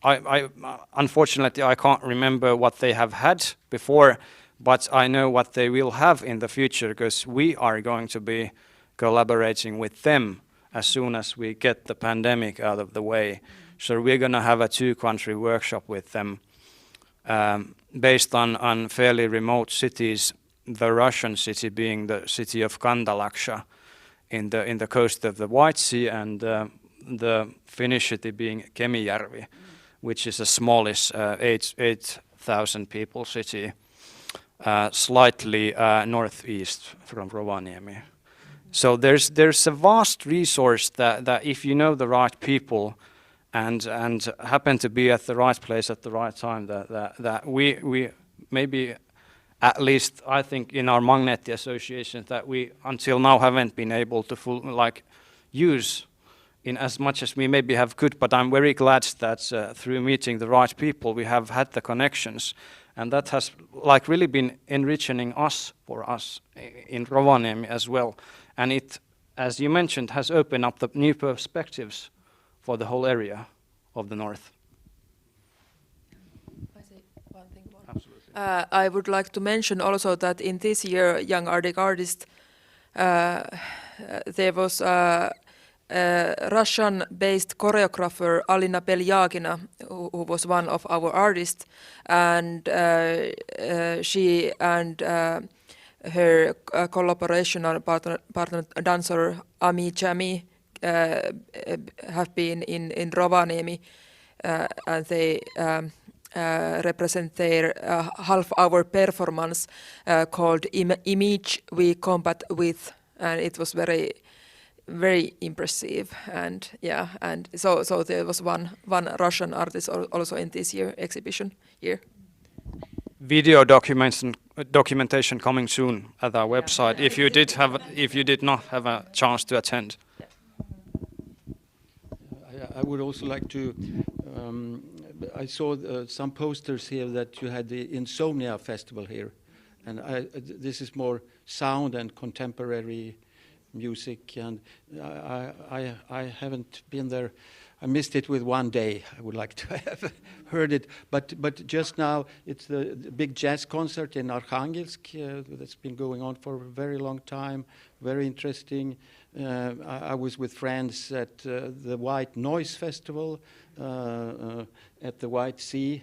I unfortunately I can't remember what they have had before, but I know what they will have in the future, because we are going to be collaborating with them as soon as we get the pandemic out of the way. So we're going to have a 2-country workshop with them based on fairly remote cities, the Russian city being the city of Kandalaksha in the coast of the White Sea, and the Finnish city being Kemijärvi, which is a smallish 8,000 people city, slightly northeast from Rovaniemi. So there's a vast resource that if you know the right people and happen to be at the right place at the right time, that we maybe, at least I think in our Magnetti association, that we until now haven't been able to use in as much as we maybe have could. But I'm very glad that through meeting the right people we have had the connections, and that has really been enriching for us in Rovaniemi as well. And it, as you mentioned, has opened up the new perspectives for the whole area of the north. I say one thing more. Absolutely. I would like to mention also that in this year, Young Arctic Artist, there was a Russian-based choreographer, Alina Beliagina, who was one of our artists, and she and her collaboration partner dancer Ami Chami have been in Rovaniemi, and they represent their half-hour performance called Image We Combat With, and it was very, very impressive. And yeah, and so there was one Russian artist also in this year exhibition here. Video documentation coming soon at our website. If you did not have a chance to attend. I would also like to. I saw some posters here that you had the Insomnia Festival here, and this is more sound and contemporary music, and I haven't been there. I missed it with one day. I would like to have heard it, but just now it's the big jazz concert in Arkhangelsk that's been going on for a very long time. Very interesting. I was with friends at the White Noise Festival at the White Sea.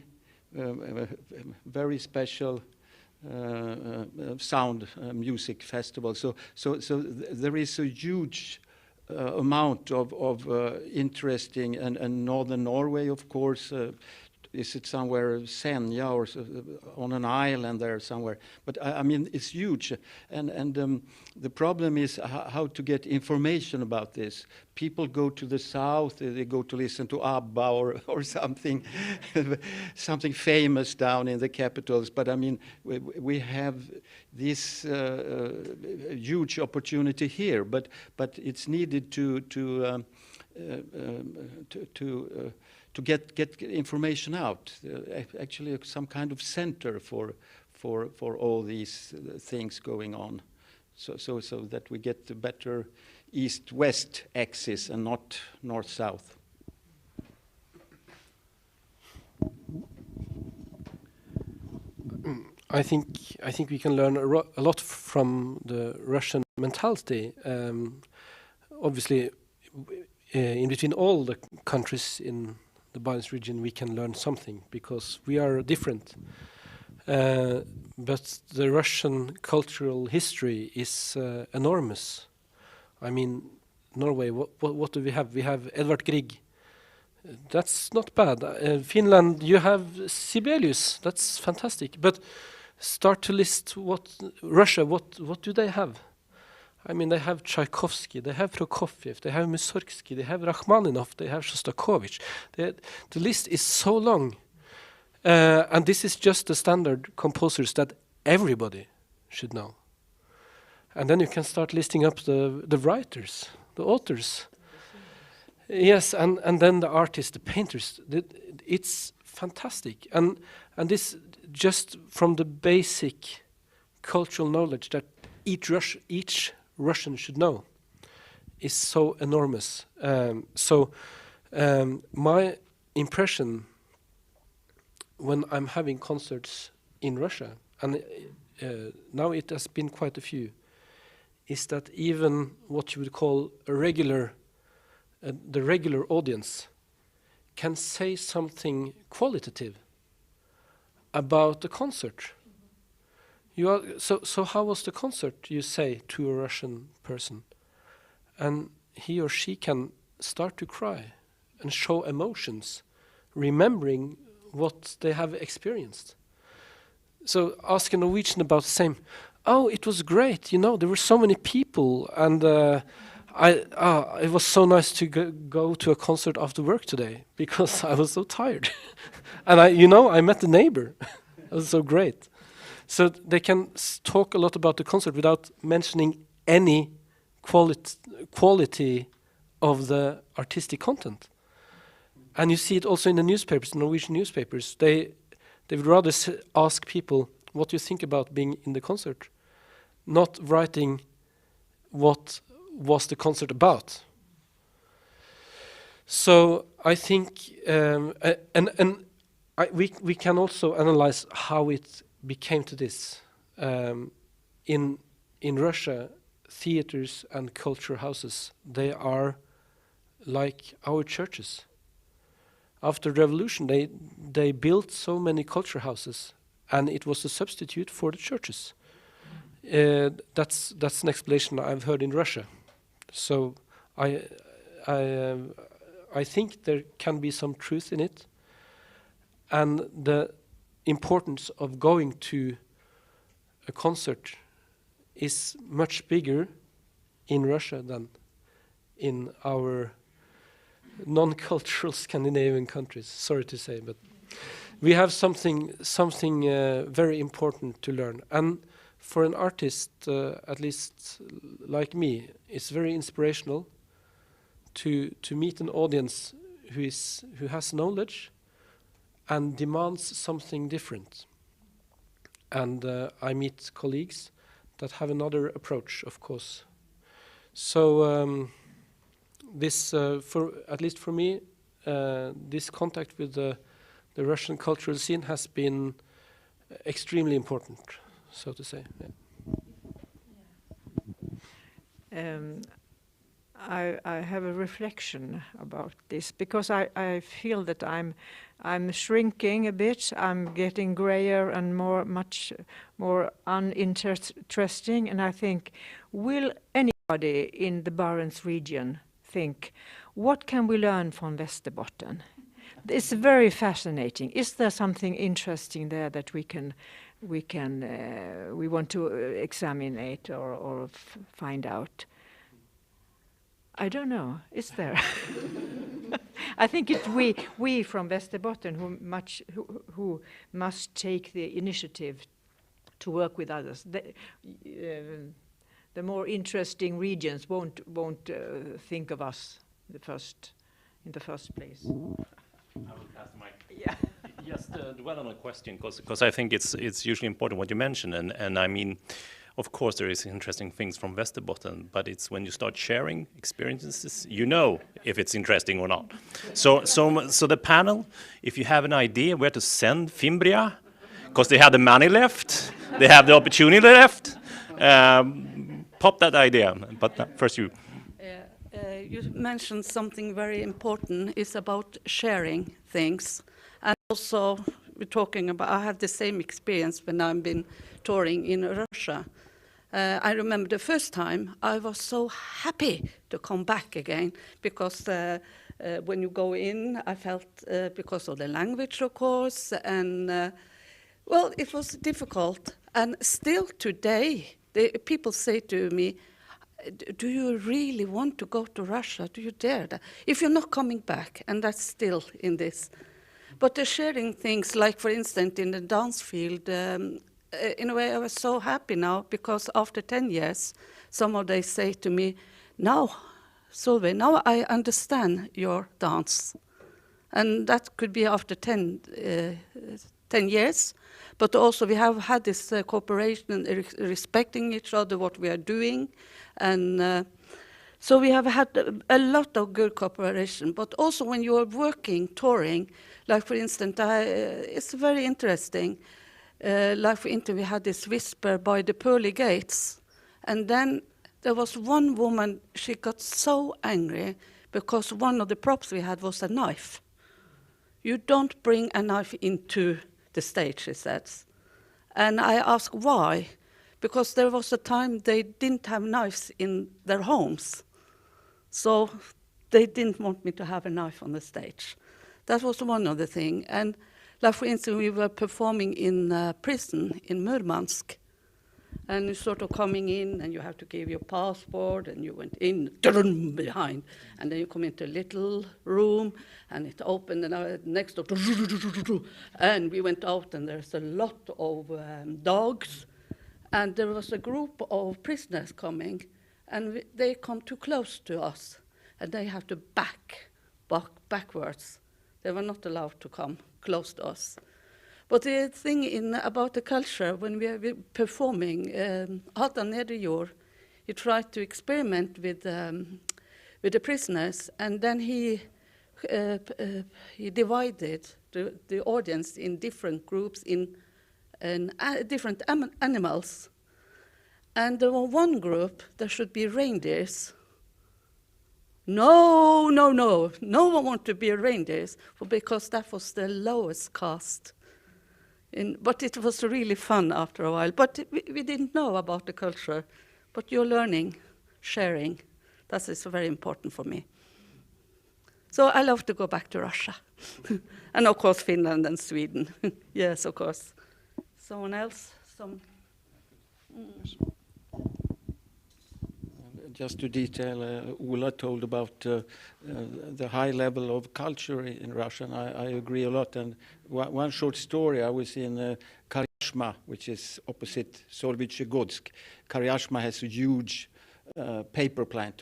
Very special sound music festival. So there is a huge amount of interesting, and northern Norway, of course. Is it somewhere Senja or on an island there somewhere? But I mean, it's huge, and the problem is how to get information about this. People go to the south; they go to listen to ABBA or something, something famous down in the capitals. But I mean, we have this huge opportunity here, but it's needed to get information out. Actually, some kind of center for all these things going on, so that we get the better east-west axis and not north-south. I think we can learn a lot from the Russian mentality. Obviously, in between all the countries in the Barents region, we can learn something because we are different. But the Russian cultural history is enormous. I mean, Norway, what do we have? We have Edvard Grieg. That's not bad. Finland, you have Sibelius. That's fantastic. But start to list Russia, what do they have? I mean, they have Tchaikovsky, they have Prokofiev, they have Mussorgsky, they have Rachmaninoff, they have Shostakovich. The list is so long. And this is just the standard composers that everybody should know. And then you can start listing up the writers, the authors. Yes, and then the artists, the painters. It's fantastic. And this just from the basic cultural knowledge that each Russian should know is so enormous. My impression when I'm having concerts in Russia, and now it has been quite a few, is that even what you would call a the regular audience can say something qualitative about the concert. So how was the concert, you say to a Russian person? And he or she can start to cry and show emotions, remembering what they have experienced. So ask a Norwegian about the same. Oh, it was great, there were so many people, and it was so nice to go to a concert after work today, because I was so tired. And I met the neighbor. It was so great. So they can talk a lot about the concert without mentioning any quality of the artistic content. And you see it also in the newspapers, Norwegian newspapers. They would rather ask people what you think about being in the concert, not writing what was the concert about. So I think, we can also analyze how it became to this. In Russia, theaters and culture houses, they are like our churches. After the revolution, they built so many culture houses, and it was a substitute for the churches. That's an explanation I've heard in Russia. So I think there can be some truth in it, and the importance of going to a concert is much bigger in Russia than in our non-cultural Scandinavian countries. Sorry to say, but we have something very important to learn. And for an artist, at least like me, it's very inspirational to meet an audience who has knowledge and demands something different. And I meet colleagues that have another approach, of course. So this, at least for me, this contact with the Russian cultural scene has been extremely important, so to say. Yeah. I have a reflection about this, because I feel that I'm shrinking a bit. I'm getting grayer and much more uninteresting. And I think, will anybody in the Barents region think, what can we learn from Västerbotten? It's very fascinating. Is there something interesting there that we want to examine or find out? I don't know. Is there? I think it's we from Västerbotten who must take the initiative to work with others. The more interesting regions won't think of us in the first place. I will pass the mic. Yeah. Just dwell on a question, because I think it's usually important what you mention, and I mean, of course there is interesting things from Västerbotten, but it's when you start sharing experiences, if it's interesting or not. So the panel, if you have an idea where to send Fimbria, because they have the money left, they have the opportunity left, pop that idea. But first you. You mentioned something very important, is about sharing things. And also, we're talking about, I have the same experience when I've been touring in Russia. I remember the first time, I was so happy to come back again, because when you go in, I felt, because of the language, of course, and, well, it was difficult. And still today, people say to me, do you really want to go to Russia? Do you dare that? If you're not coming back, and that's still in this. But the sharing things, like for instance in the dance field, in a way I was so happy now, because after 10 years, they say to me, now, Solveig, now I understand your dance. And that could be after 10 years. But also we have had this cooperation, respecting each other, what we are doing. And so we have had a lot of good cooperation. But also when you are working, touring, like for instance, it's very interesting. Like for instance, we had this whisper by the pearly gates. And then there was one woman, she got so angry because one of the props we had was a knife. You don't bring a knife into the stage, he says. And I asked why, because there was a time they didn't have knives in their homes. So they didn't want me to have a knife on the stage. That was one of the things. And like, for instance, we were performing in a prison in Murmansk. And you're sort of coming in, and you have to give your passport, and you went in, behind. And then you come into a little room, and it opened, and next door, and we went out, and there's a lot of dogs. And there was a group of prisoners coming, and they come too close to us, and they have to backwards. They were not allowed to come close to us. But the thing about the culture, when we are performing, Hata Nederjord, he tried to experiment with the prisoners, and then he divided the audience in different groups in different animals. And there was one group, there should be reindeers. No one wanted to be reindeers, because that was the lowest caste. But it was really fun after a while. But we didn't know about the culture. But you're learning, sharing. That is very important for me. So I love to go back to Russia. And of course, Finland and Sweden. Yes, of course. Someone else? Just to detail, Ola told about the high level of culture in Russia, and I agree a lot. And one short story, I was in Karyashma, which is opposite Solvitchegodsk. Karyashma has a huge paper plant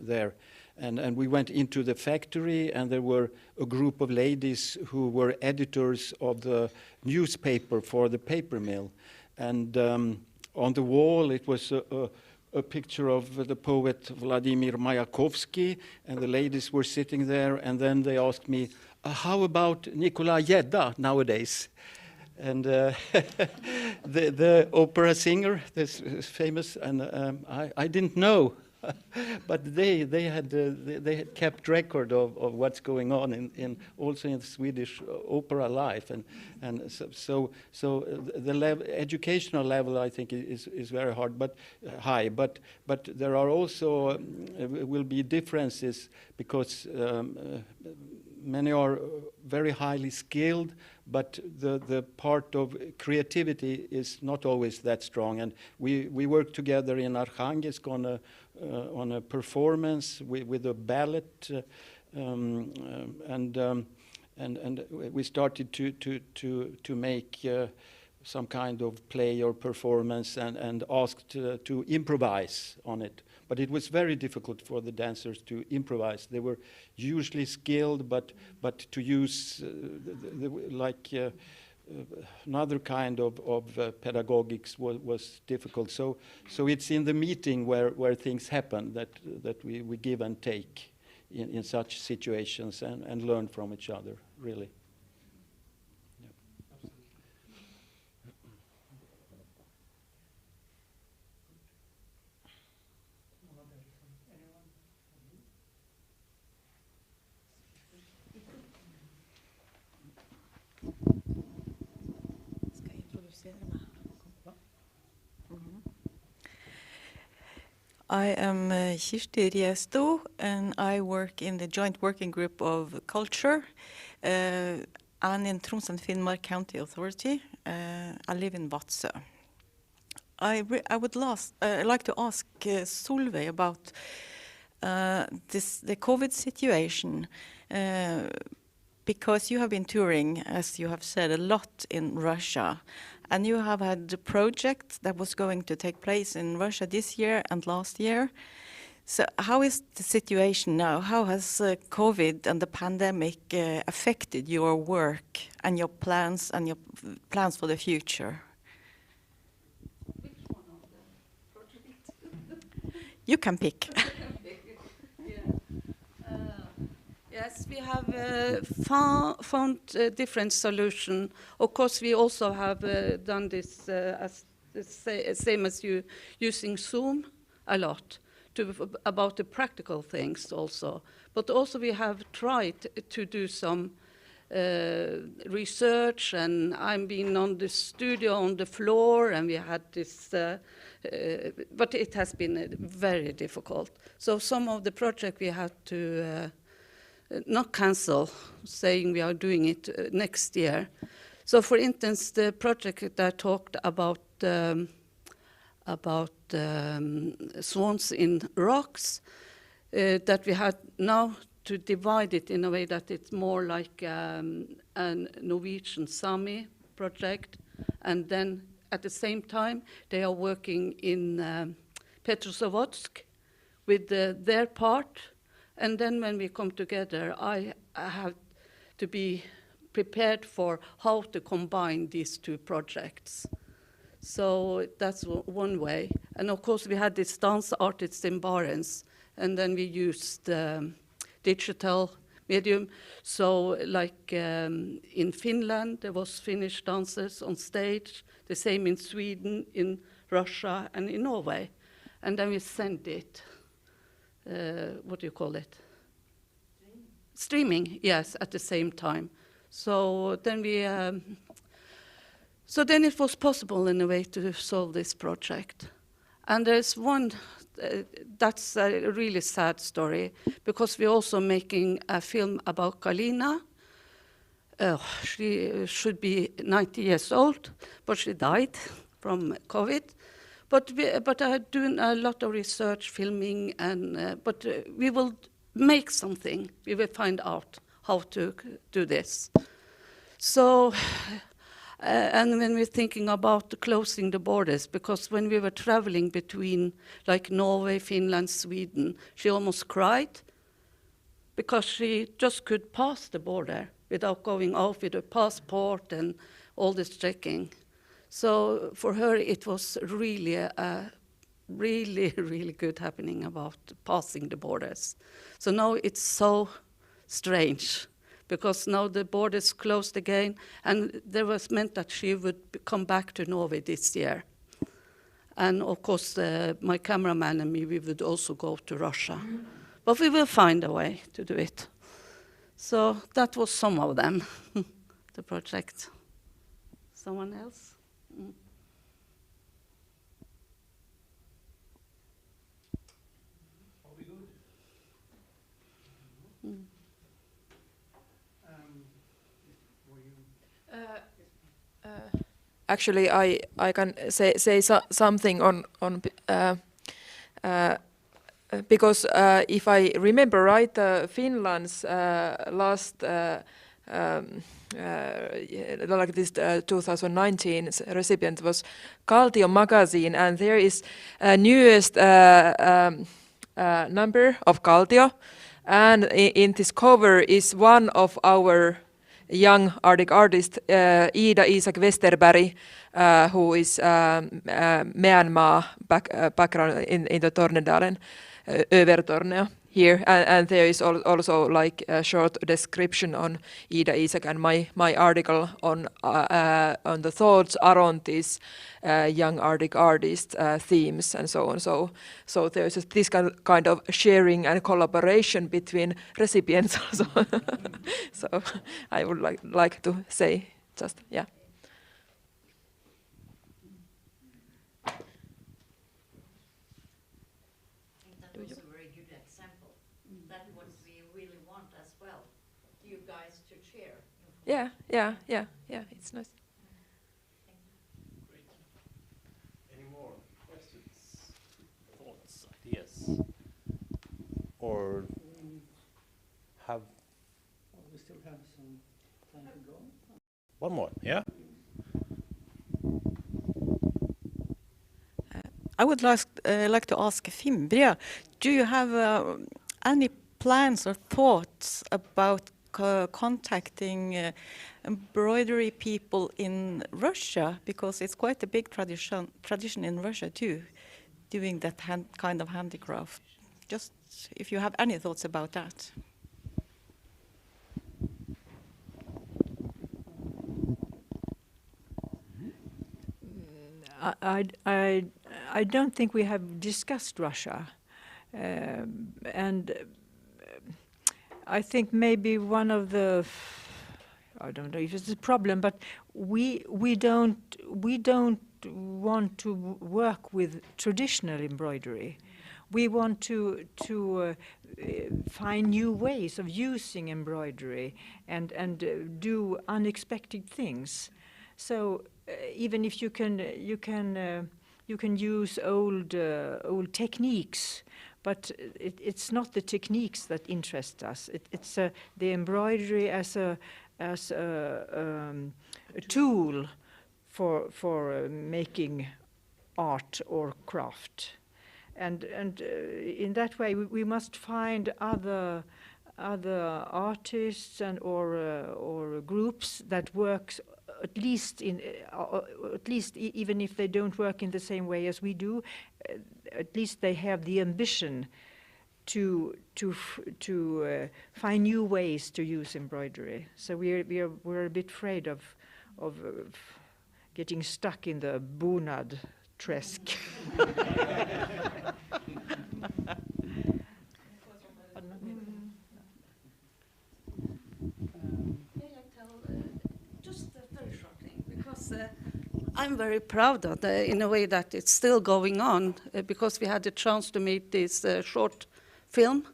there. And we went into the factory, and there were a group of ladies who were editors of the newspaper for the paper mill. And on the wall, it was a picture of the poet Vladimir Mayakovsky, and the ladies were sitting there, and then they asked me, how about Nikolai Gedda nowadays? And the opera singer, this is famous, and I didn't know, but they had kept record of what's going on in also in Swedish opera life, and so the educational level, I think, is very hard, but high. But there are also will be differences, because many are very highly skilled, but the part of creativity is not always that strong. And we work together in Arkhangelsk on a performance with a ballet, and we started to make some kind of play or performance, and asked to improvise on it. But it was very difficult for the dancers to improvise. They were usually skilled, but to use another kind of pedagogics was difficult. So it's in the meeting where things happen that we give and take in such situations, and learn from each other, really. I am Kirsti Riesto, and I work in the joint working group of culture and in Troms and Finnmark County Authority. I live in Vadsø. I would like to ask Solveig about the COVID situation, because you have been touring, as you have said, a lot in Russia. And you have had a project that was going to take place in Russia this year and last year. So how is the situation now? How has COVID and the pandemic affected your work and your plans for the future? Which one of the projects? You can pick. Yes, we have found a different solution. Of course, we also have done this as the same as you, using Zoom a lot about the practical things also. But also we have tried to do some research, and I've been on the studio on the floor, and we had this, but it has been very difficult. So some of the project we had to not cancel, saying we are doing it next year. So for instance, the project that I talked about swans in rocks, that we had now to divide it in a way that it's more like a Norwegian Sami project. And then at the same time, they are working in Petrozavodsk with their part. And then when we come together, I have to be prepared for how to combine these two projects. So that's one way. And of course, we had this dance artists in Barents, and then we used digital medium. So like in Finland, there was Finnish dancers on stage, the same in Sweden, in Russia, and in Norway. And then we sent it, what do you call it? Streaming, yes, at the same time. So then so then it was possible in a way to solve this project. And there's one, that's a really sad story, because we're also making a film about Alina. She should be 90 years old, but she died from COVID. But I'm doing a lot of research, filming, and but we will make something. We will find out how to do this. So, and when we're thinking about closing the borders, because when we were traveling between like Norway, Finland, Sweden, she almost cried because she just could pass the border without going out with her passport and all this checking. So for her, it was really a really good happening about passing the borders. So now it's so strange, because now the borders closed again, and there was meant that she would come back to Norway this year. And of course, my cameraman and me, we would also go to Russia. But we will find a way to do it. So that was some of them, the project. Someone else? Mm. Actually, I can say something on because if I remember right, Finland's last like this 2019 recipient was Kaltio magazine, and there is newest number of Kaltio, and in this cover is one of our young Arctic artist, Ida Isak Westerberg, who is Myanmar background in the Tornedalen, Övertorneo here, and there is also like a short description on Ida Isak and my article on the thoughts around these young Arctic artist themes and so on. So there is this kind of sharing and collaboration between recipients also. So I would like to say just, yeah. Yeah, it's nice. Great. Any more questions, thoughts, ideas? Or have... Well, we still have some time to go. One more, yeah? I would like to ask Fimbria, do you have any plans or thoughts about contacting embroidery people in Russia, because it's quite a big tradition in Russia too, doing that kind of handicraft? Just if you have any thoughts about that. I don't think we have discussed Russia, and I think maybe one of the I don't know if it's a problem, but we don't want to work with traditional embroidery. We want to find new ways of using embroidery and do unexpected things. So even if you can use old techniques, but it's not the techniques that interest us. It's the embroidery as a tool for making art or craft. And in that way, we must find other artists and or groups that works at least even if they don't work in the same way as we do, at least they have the ambition to find new ways to use embroidery. So we're a bit afraid of getting stuck in the bonad tresk. Just a very short thing, because I'm very proud of in a way that it's still going on, because we had the chance to make this short film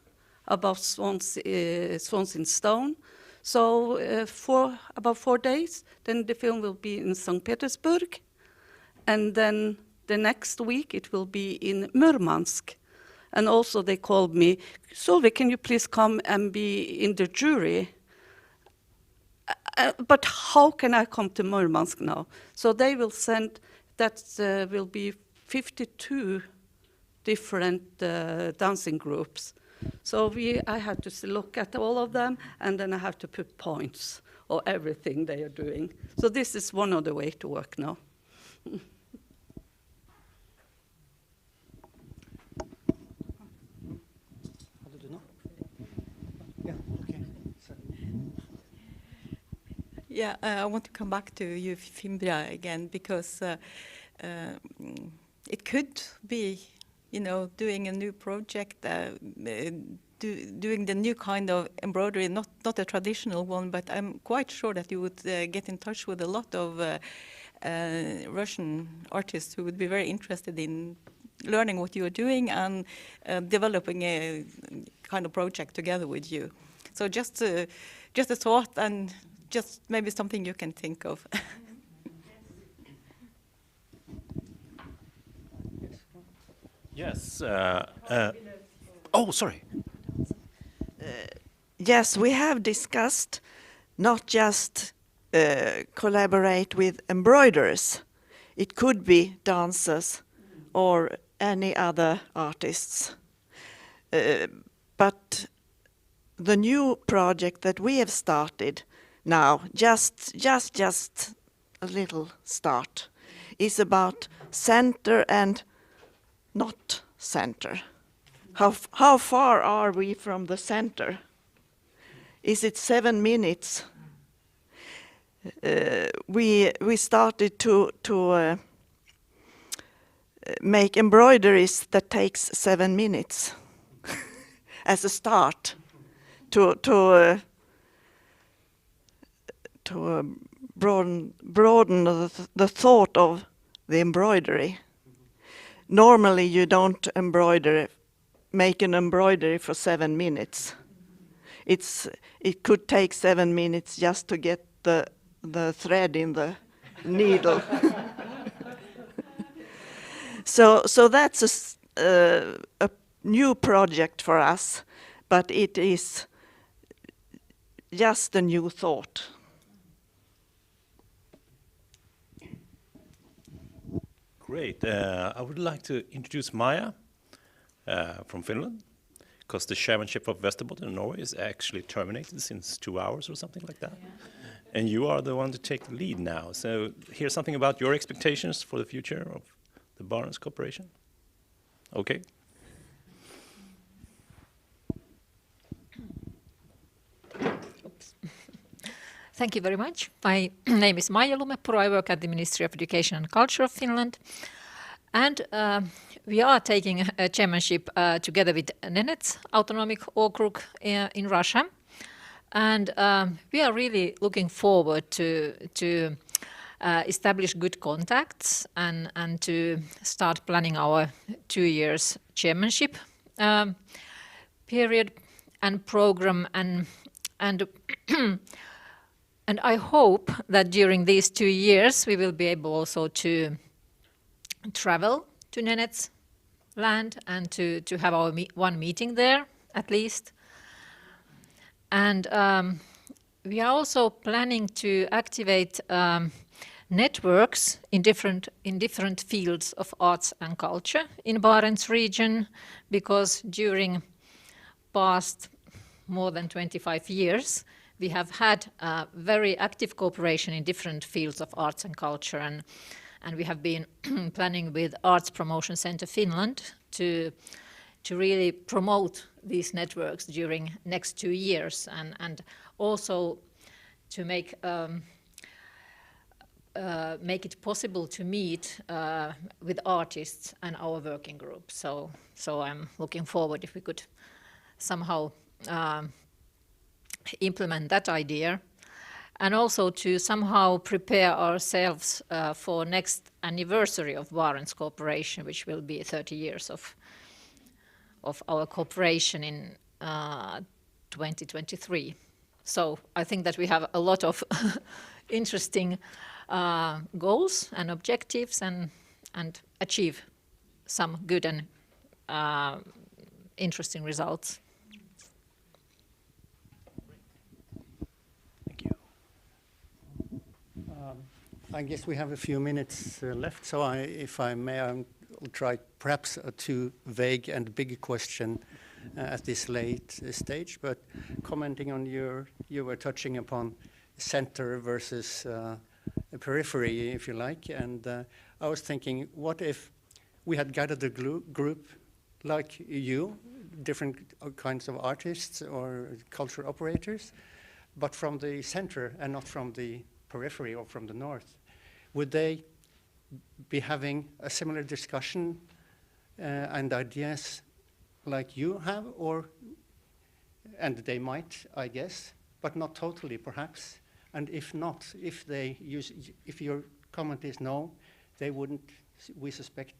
about swans in stone. So for about 4 days, then the film will be in St. Petersburg, and then the next week it will be in Murmansk. And also they called me, Solveig, can you please come and be in the jury? But how can I come to Murmansk now? So they will send, that will be 52 different dancing groups. So I have to look at all of them, and then I have to put points or everything they are doing. So this is one of the way to work now. Yeah, I want to come back to you, Fimbria, again, because it could be, doing a new project, doing the new kind of embroidery, not a traditional one, but I'm quite sure that you would get in touch with a lot of Russian artists who would be very interested in learning what you are doing and developing a kind of project together with you. So just a thought, and just maybe something you can think of. Yes. Oh, sorry. Yes, we have discussed not just collaborate with embroiderers. It could be dancers or any other artists. But the new project that we have started now, just a little start, is about center and not center. How far are we from the center? Is it 7 minutes? We started to make embroideries that takes 7 minutes as a start to broaden the thought of the embroidery. Normally, you don't make an embroidery for 7 minutes. It could take 7 minutes just to get the thread in the needle. So that's a new project for us, but it is just a new thought. Great. I would like to introduce Maja from Finland, because the chairmanship of Västerbotten in Norway is actually terminated since 2 hours or something like that. Yeah. And you are the one to take the lead now. So here's something about your expectations for the future of the Barents cooperation. Okay. Thank you very much. My name is Maija Lumepuro. I work at the Ministry of Education and Culture of Finland. And we are taking a chairmanship together with Nenets Autonomic Okrug in Russia. And we are really looking forward to establish good contacts and to start planning our 2 years chairmanship period and program, and and I hope that during these 2 years we will be able also to travel to Nenets land and to have our one meeting there at least. And we are also planning to activate networks in different fields of arts and culture in Barents region, because during past more than 25 years we have had very active cooperation in different fields of arts and culture, and we have been planning with Arts Promotion Center Finland to really promote these networks during next 2 years, and also to make it possible to meet with artists and our working group. So I'm looking forward if we could somehow implement that idea, and also to somehow prepare ourselves for next anniversary of Barents cooperation, which will be 30 years of our cooperation in 2023. So I think that we have a lot of interesting goals and objectives, and achieve some good and interesting results. Thank you. I guess we have a few minutes left, so if I may, I'll try perhaps a too vague and big question at this late stage, but commenting on you were touching upon center versus periphery, if you like, and I was thinking, what if we had gathered a group like you, different kinds of artists or cultural operators, but from the center and not from the periphery or from the north? Would they be having a similar discussion and ideas like you have, and they might, I guess, but not totally perhaps? And if not, if your comment is no, they wouldn't, we suspect,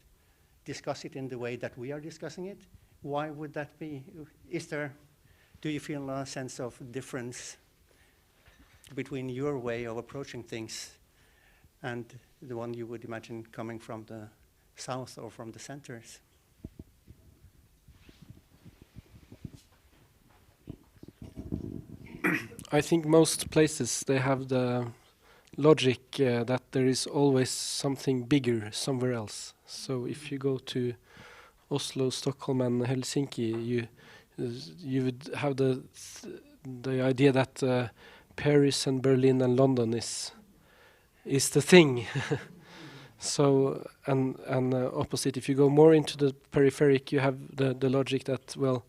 discuss it in the way that we are discussing it. Why would that be? Do you feel a sense of difference between your way of approaching things and the one you would imagine coming from the south or from the centers? I think most places, they have the logic that there is always something bigger somewhere else. So if you go to Oslo, Stockholm and Helsinki, you would have the idea that Paris and Berlin and London is the thing. So and opposite, if you go more into the peripheric, you have the logic that, well,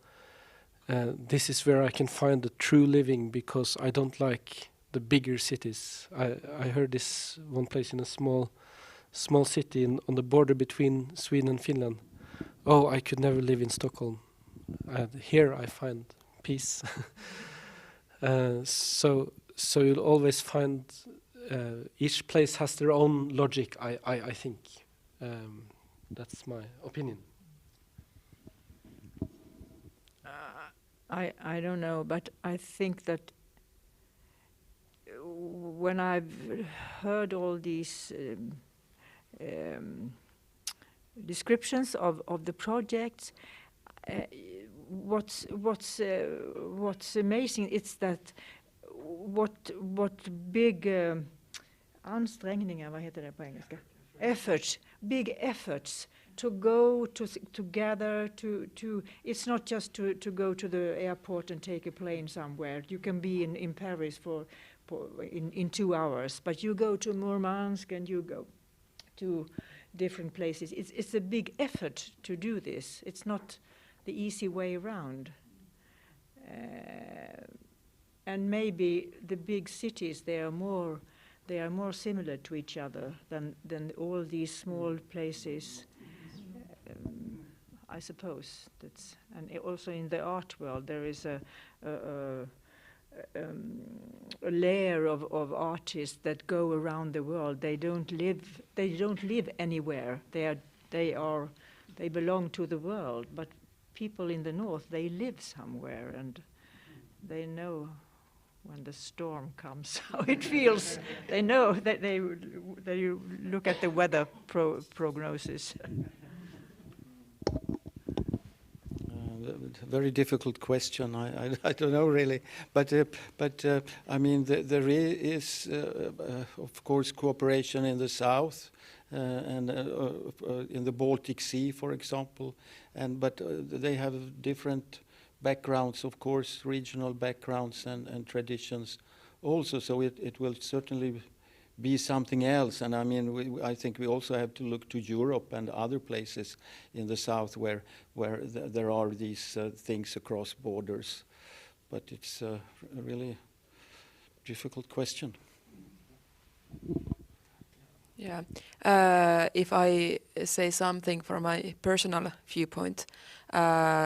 this is where I can find the true living, because I don't like the bigger cities. I heard this one place in a small city on the border between Sweden and Finland. Oh, I could never live in Stockholm. Here I find peace. So you'll always find each place has their own logic. I think that's my opinion. I don't know, but I think that when I've heard all these descriptions of the projects, what's amazing is that what big ansträngningar, vad heter det på engelska? Big efforts to go together to it's not just to go to the airport and take a plane somewhere. You can be in Paris in 2 hours, but you go to Murmansk and you go to different places. It's a big effort to do this. It's not the easy way around. And maybe the big cities, they are more similar to each other than all these small places. I suppose and also in the art world there is a a layer of artists that go around the world. They don't live anywhere. They belong to the world. But people in the north, they live somewhere, and they know when the storm comes how it feels. They know that they look at the weather prognosis. Very difficult question. I don't know really, but I mean there is of course cooperation in the south and in the Baltic Sea, for example, but they have different backgrounds, of course, regional backgrounds and traditions also. So it will certainly be something else. And I mean, I think we also have to look to Europe and other places in the south where there are these things across borders. But it's a really difficult question. Yeah, if I say something from my personal viewpoint,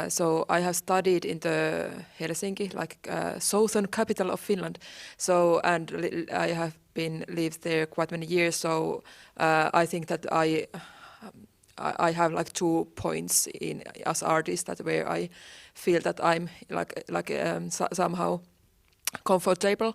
so I have studied in the Helsinki, like southern capital of Finland. So and I have lived there quite many years. So I think that I have like 2 points in as artist that where I feel that I'm somehow comfortable.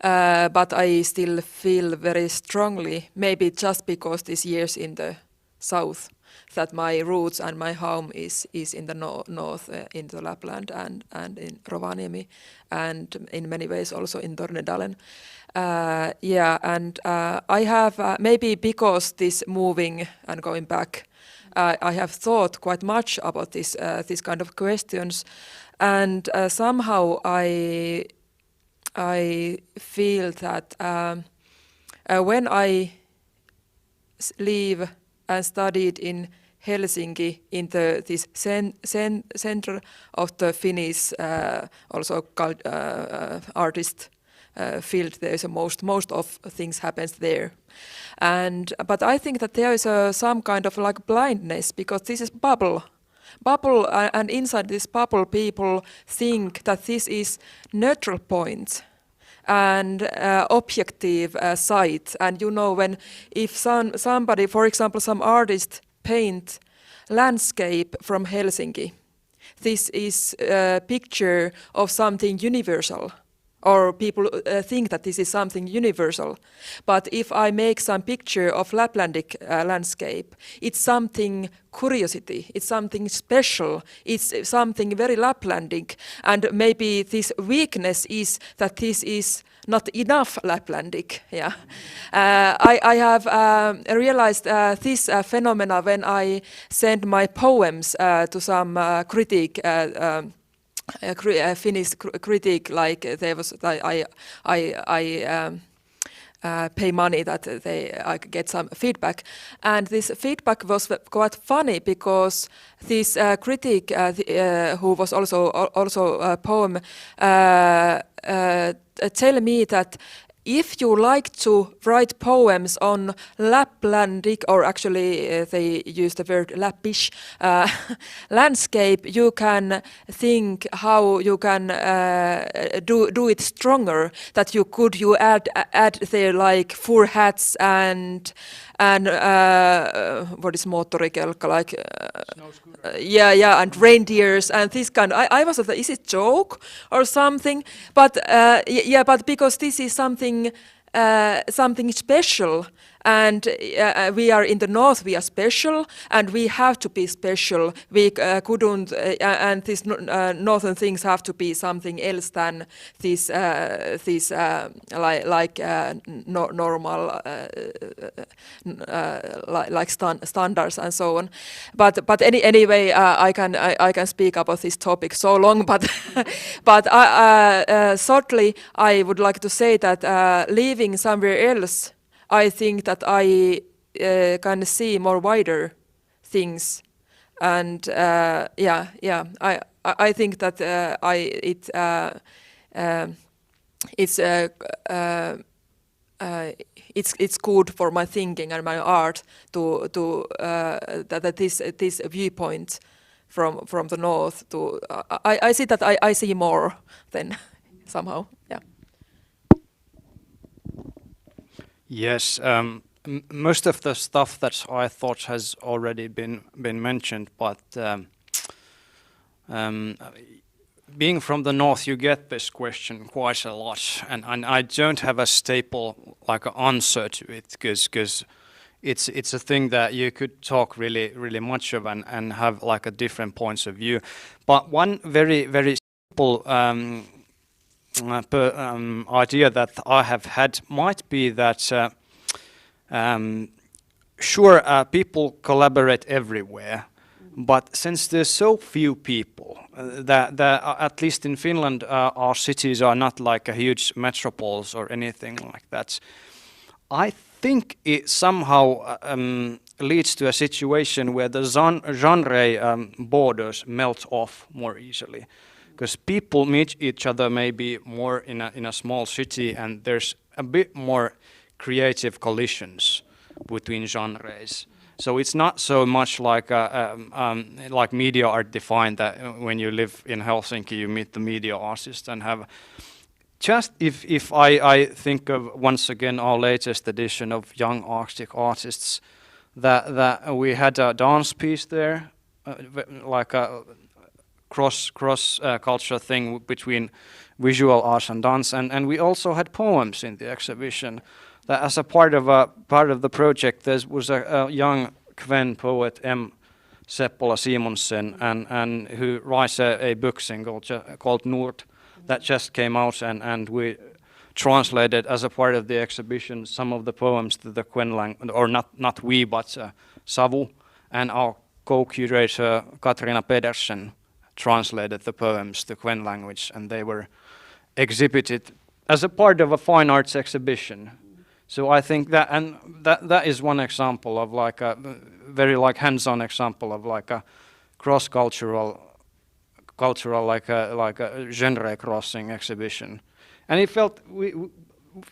But I still feel very strongly, maybe just because these years in the south, that my roots and my home is in the north, in the Lapland and in Rovaniemi, and in many ways also in Tornedalen. I have maybe because this moving and going back, I have thought quite much about this kind of questions, and somehow I feel that when I live and studied in Helsinki, in this center of the Finnish also artist field, there is most of things happens there, but I think that there is some kind of like blindness, because this is bubble, and inside this bubble people think that this is neutral point and objective site. And you know, if somebody, for example, some artist paint landscape from Helsinki, this is a picture of something universal, or people think that this is something universal. But if I make some picture of Laplandic landscape, it's something curiosity, it's something special, it's something very Laplandic, and maybe this weakness is that this is not enough Laplandic. Yeah, I have realized this phenomena when I send my poems to some critic. Finnish critic, like there was, I pay money that I get some feedback, and this feedback was quite funny, because this critic who was also a poem tell me that if you like to write poems on Laplandic, or actually they use the word Lappish landscape, you can think how you can do it stronger. That you add there like fur hats and what is moottorikelkka, like and reindeers and this kind. I was like, is it joke or something? But but because this is something special, and we are in the north, we are special, and we have to be special. We couldn't, and these northern things have to be something else than these normal standards and so on. But anyway, I can speak about this topic so long, but shortly I would like to say that living somewhere else, I think that I can see more wider things, and I think that it's good for my thinking and my art to that this viewpoint from the north. I see that I see more than somehow. Yeah. Yes, most of the stuff that I thought has already been mentioned, but being from the north, you get this question quite a lot, and I don't have a staple like an answer to it, because it's a thing that you could talk really much of and have like a different points of view. But one very simple idea that I have had might be that sure, people collaborate everywhere, but since there's so few people, that at least in Finland, our cities are not like a huge metropoles or anything like that. I think it somehow leads to a situation where the genre borders melt off more easily, because people meet each other maybe more in a small city, and there's a bit more creative collisions between genres. So it's not so much like like media art defined, that when you live in Helsinki you meet the media artist and have. Just if I think of once again our latest edition of Young Arctic Artists, that we had a dance piece there, like a cross culture thing between visual arts and dance, and we also had poems in the exhibition. That as a part of the project, there was a young Kven poet, M. Seppola Simonsen, and who writes a book single called Nord, that just came out, and we translated as a part of the exhibition some of the poems to the Kven language, or not we, but Savu, and our co-curator Katrina Pedersen translated the poems to Kven language, and they were exhibited as a part of a fine arts exhibition. So I think that is one example of like a very like hands-on example of like a cross-cultural like a genre crossing exhibition, and it felt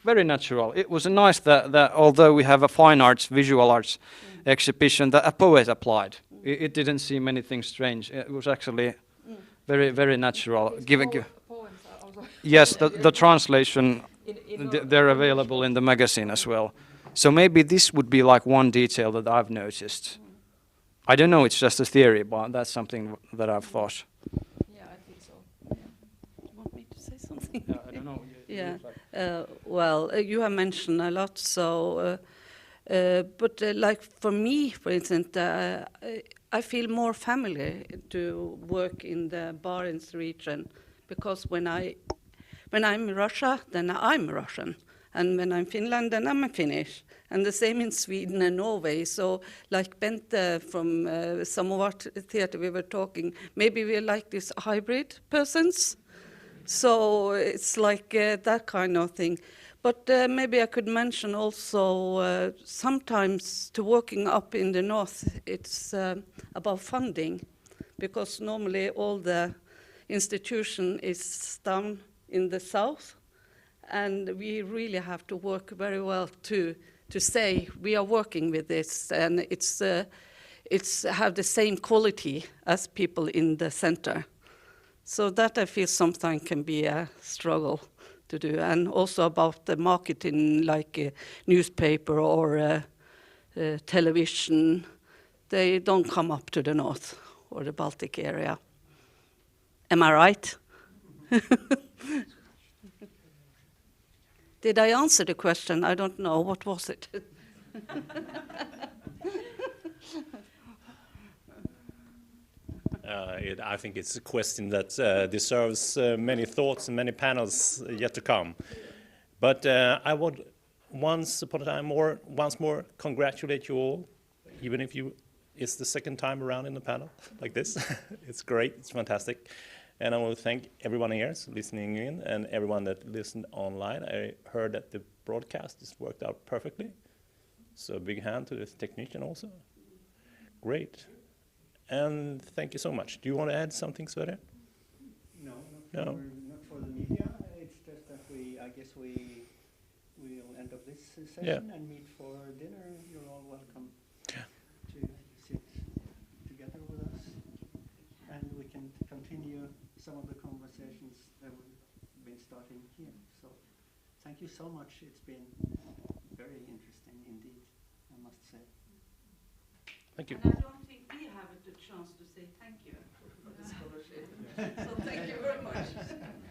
very natural. It was nice that although we have a fine arts, visual arts exhibition, that a poet applied. It didn't seem anything strange. It was actually very natural. Yes, the translation, they're available in the magazine as well. So maybe this would be like one detail that I've noticed. I don't know, it's just a theory, but that's something that I've thought. Yeah, I think so. You want me to say something? I don't know. Yeah. Well, you have mentioned a lot, so but like for me, for instance, I feel more familiar to work in the Barents region, because when I'm in Russia, then I'm Russian, and when I'm Finland, then I'm Finnish, and the same in Sweden and Norway. So, like Bente from some of our theater, we were talking, maybe we're like these hybrid persons. So it's like that kind of thing. But maybe I could mention also sometimes to working up in the north, it's about funding, because normally all the institution is down in the south, and we really have to work very well to say we are working with this, and it's have the same quality as people in the center. So that I feel sometimes can be a struggle to do, and also about the marketing, like a newspaper or television, they don't come up to the north or the Baltic area. Am I right? Did I answer the question? I don't know. What was it? I think it's a question that deserves many thoughts and many panels yet to come. But I would once more congratulate you all, even if it's the second time around in the panel like this. It's great, it's fantastic. And I want to thank everyone here listening in, and everyone that listened online. I heard that the broadcast has worked out perfectly. So a big hand to this technician also. Great. And thank you so much. Do you want to add something, Sverre? No, not for the media. It's just that I guess we'll end up this session and meet for dinner. You're all welcome to sit together with us, and we can continue some of the conversations that we've been starting here. So thank you so much. It's been very very interesting indeed, I must say. Thank you. And I don't think we have the chance to say thank you for the scholarship. So thank you very much.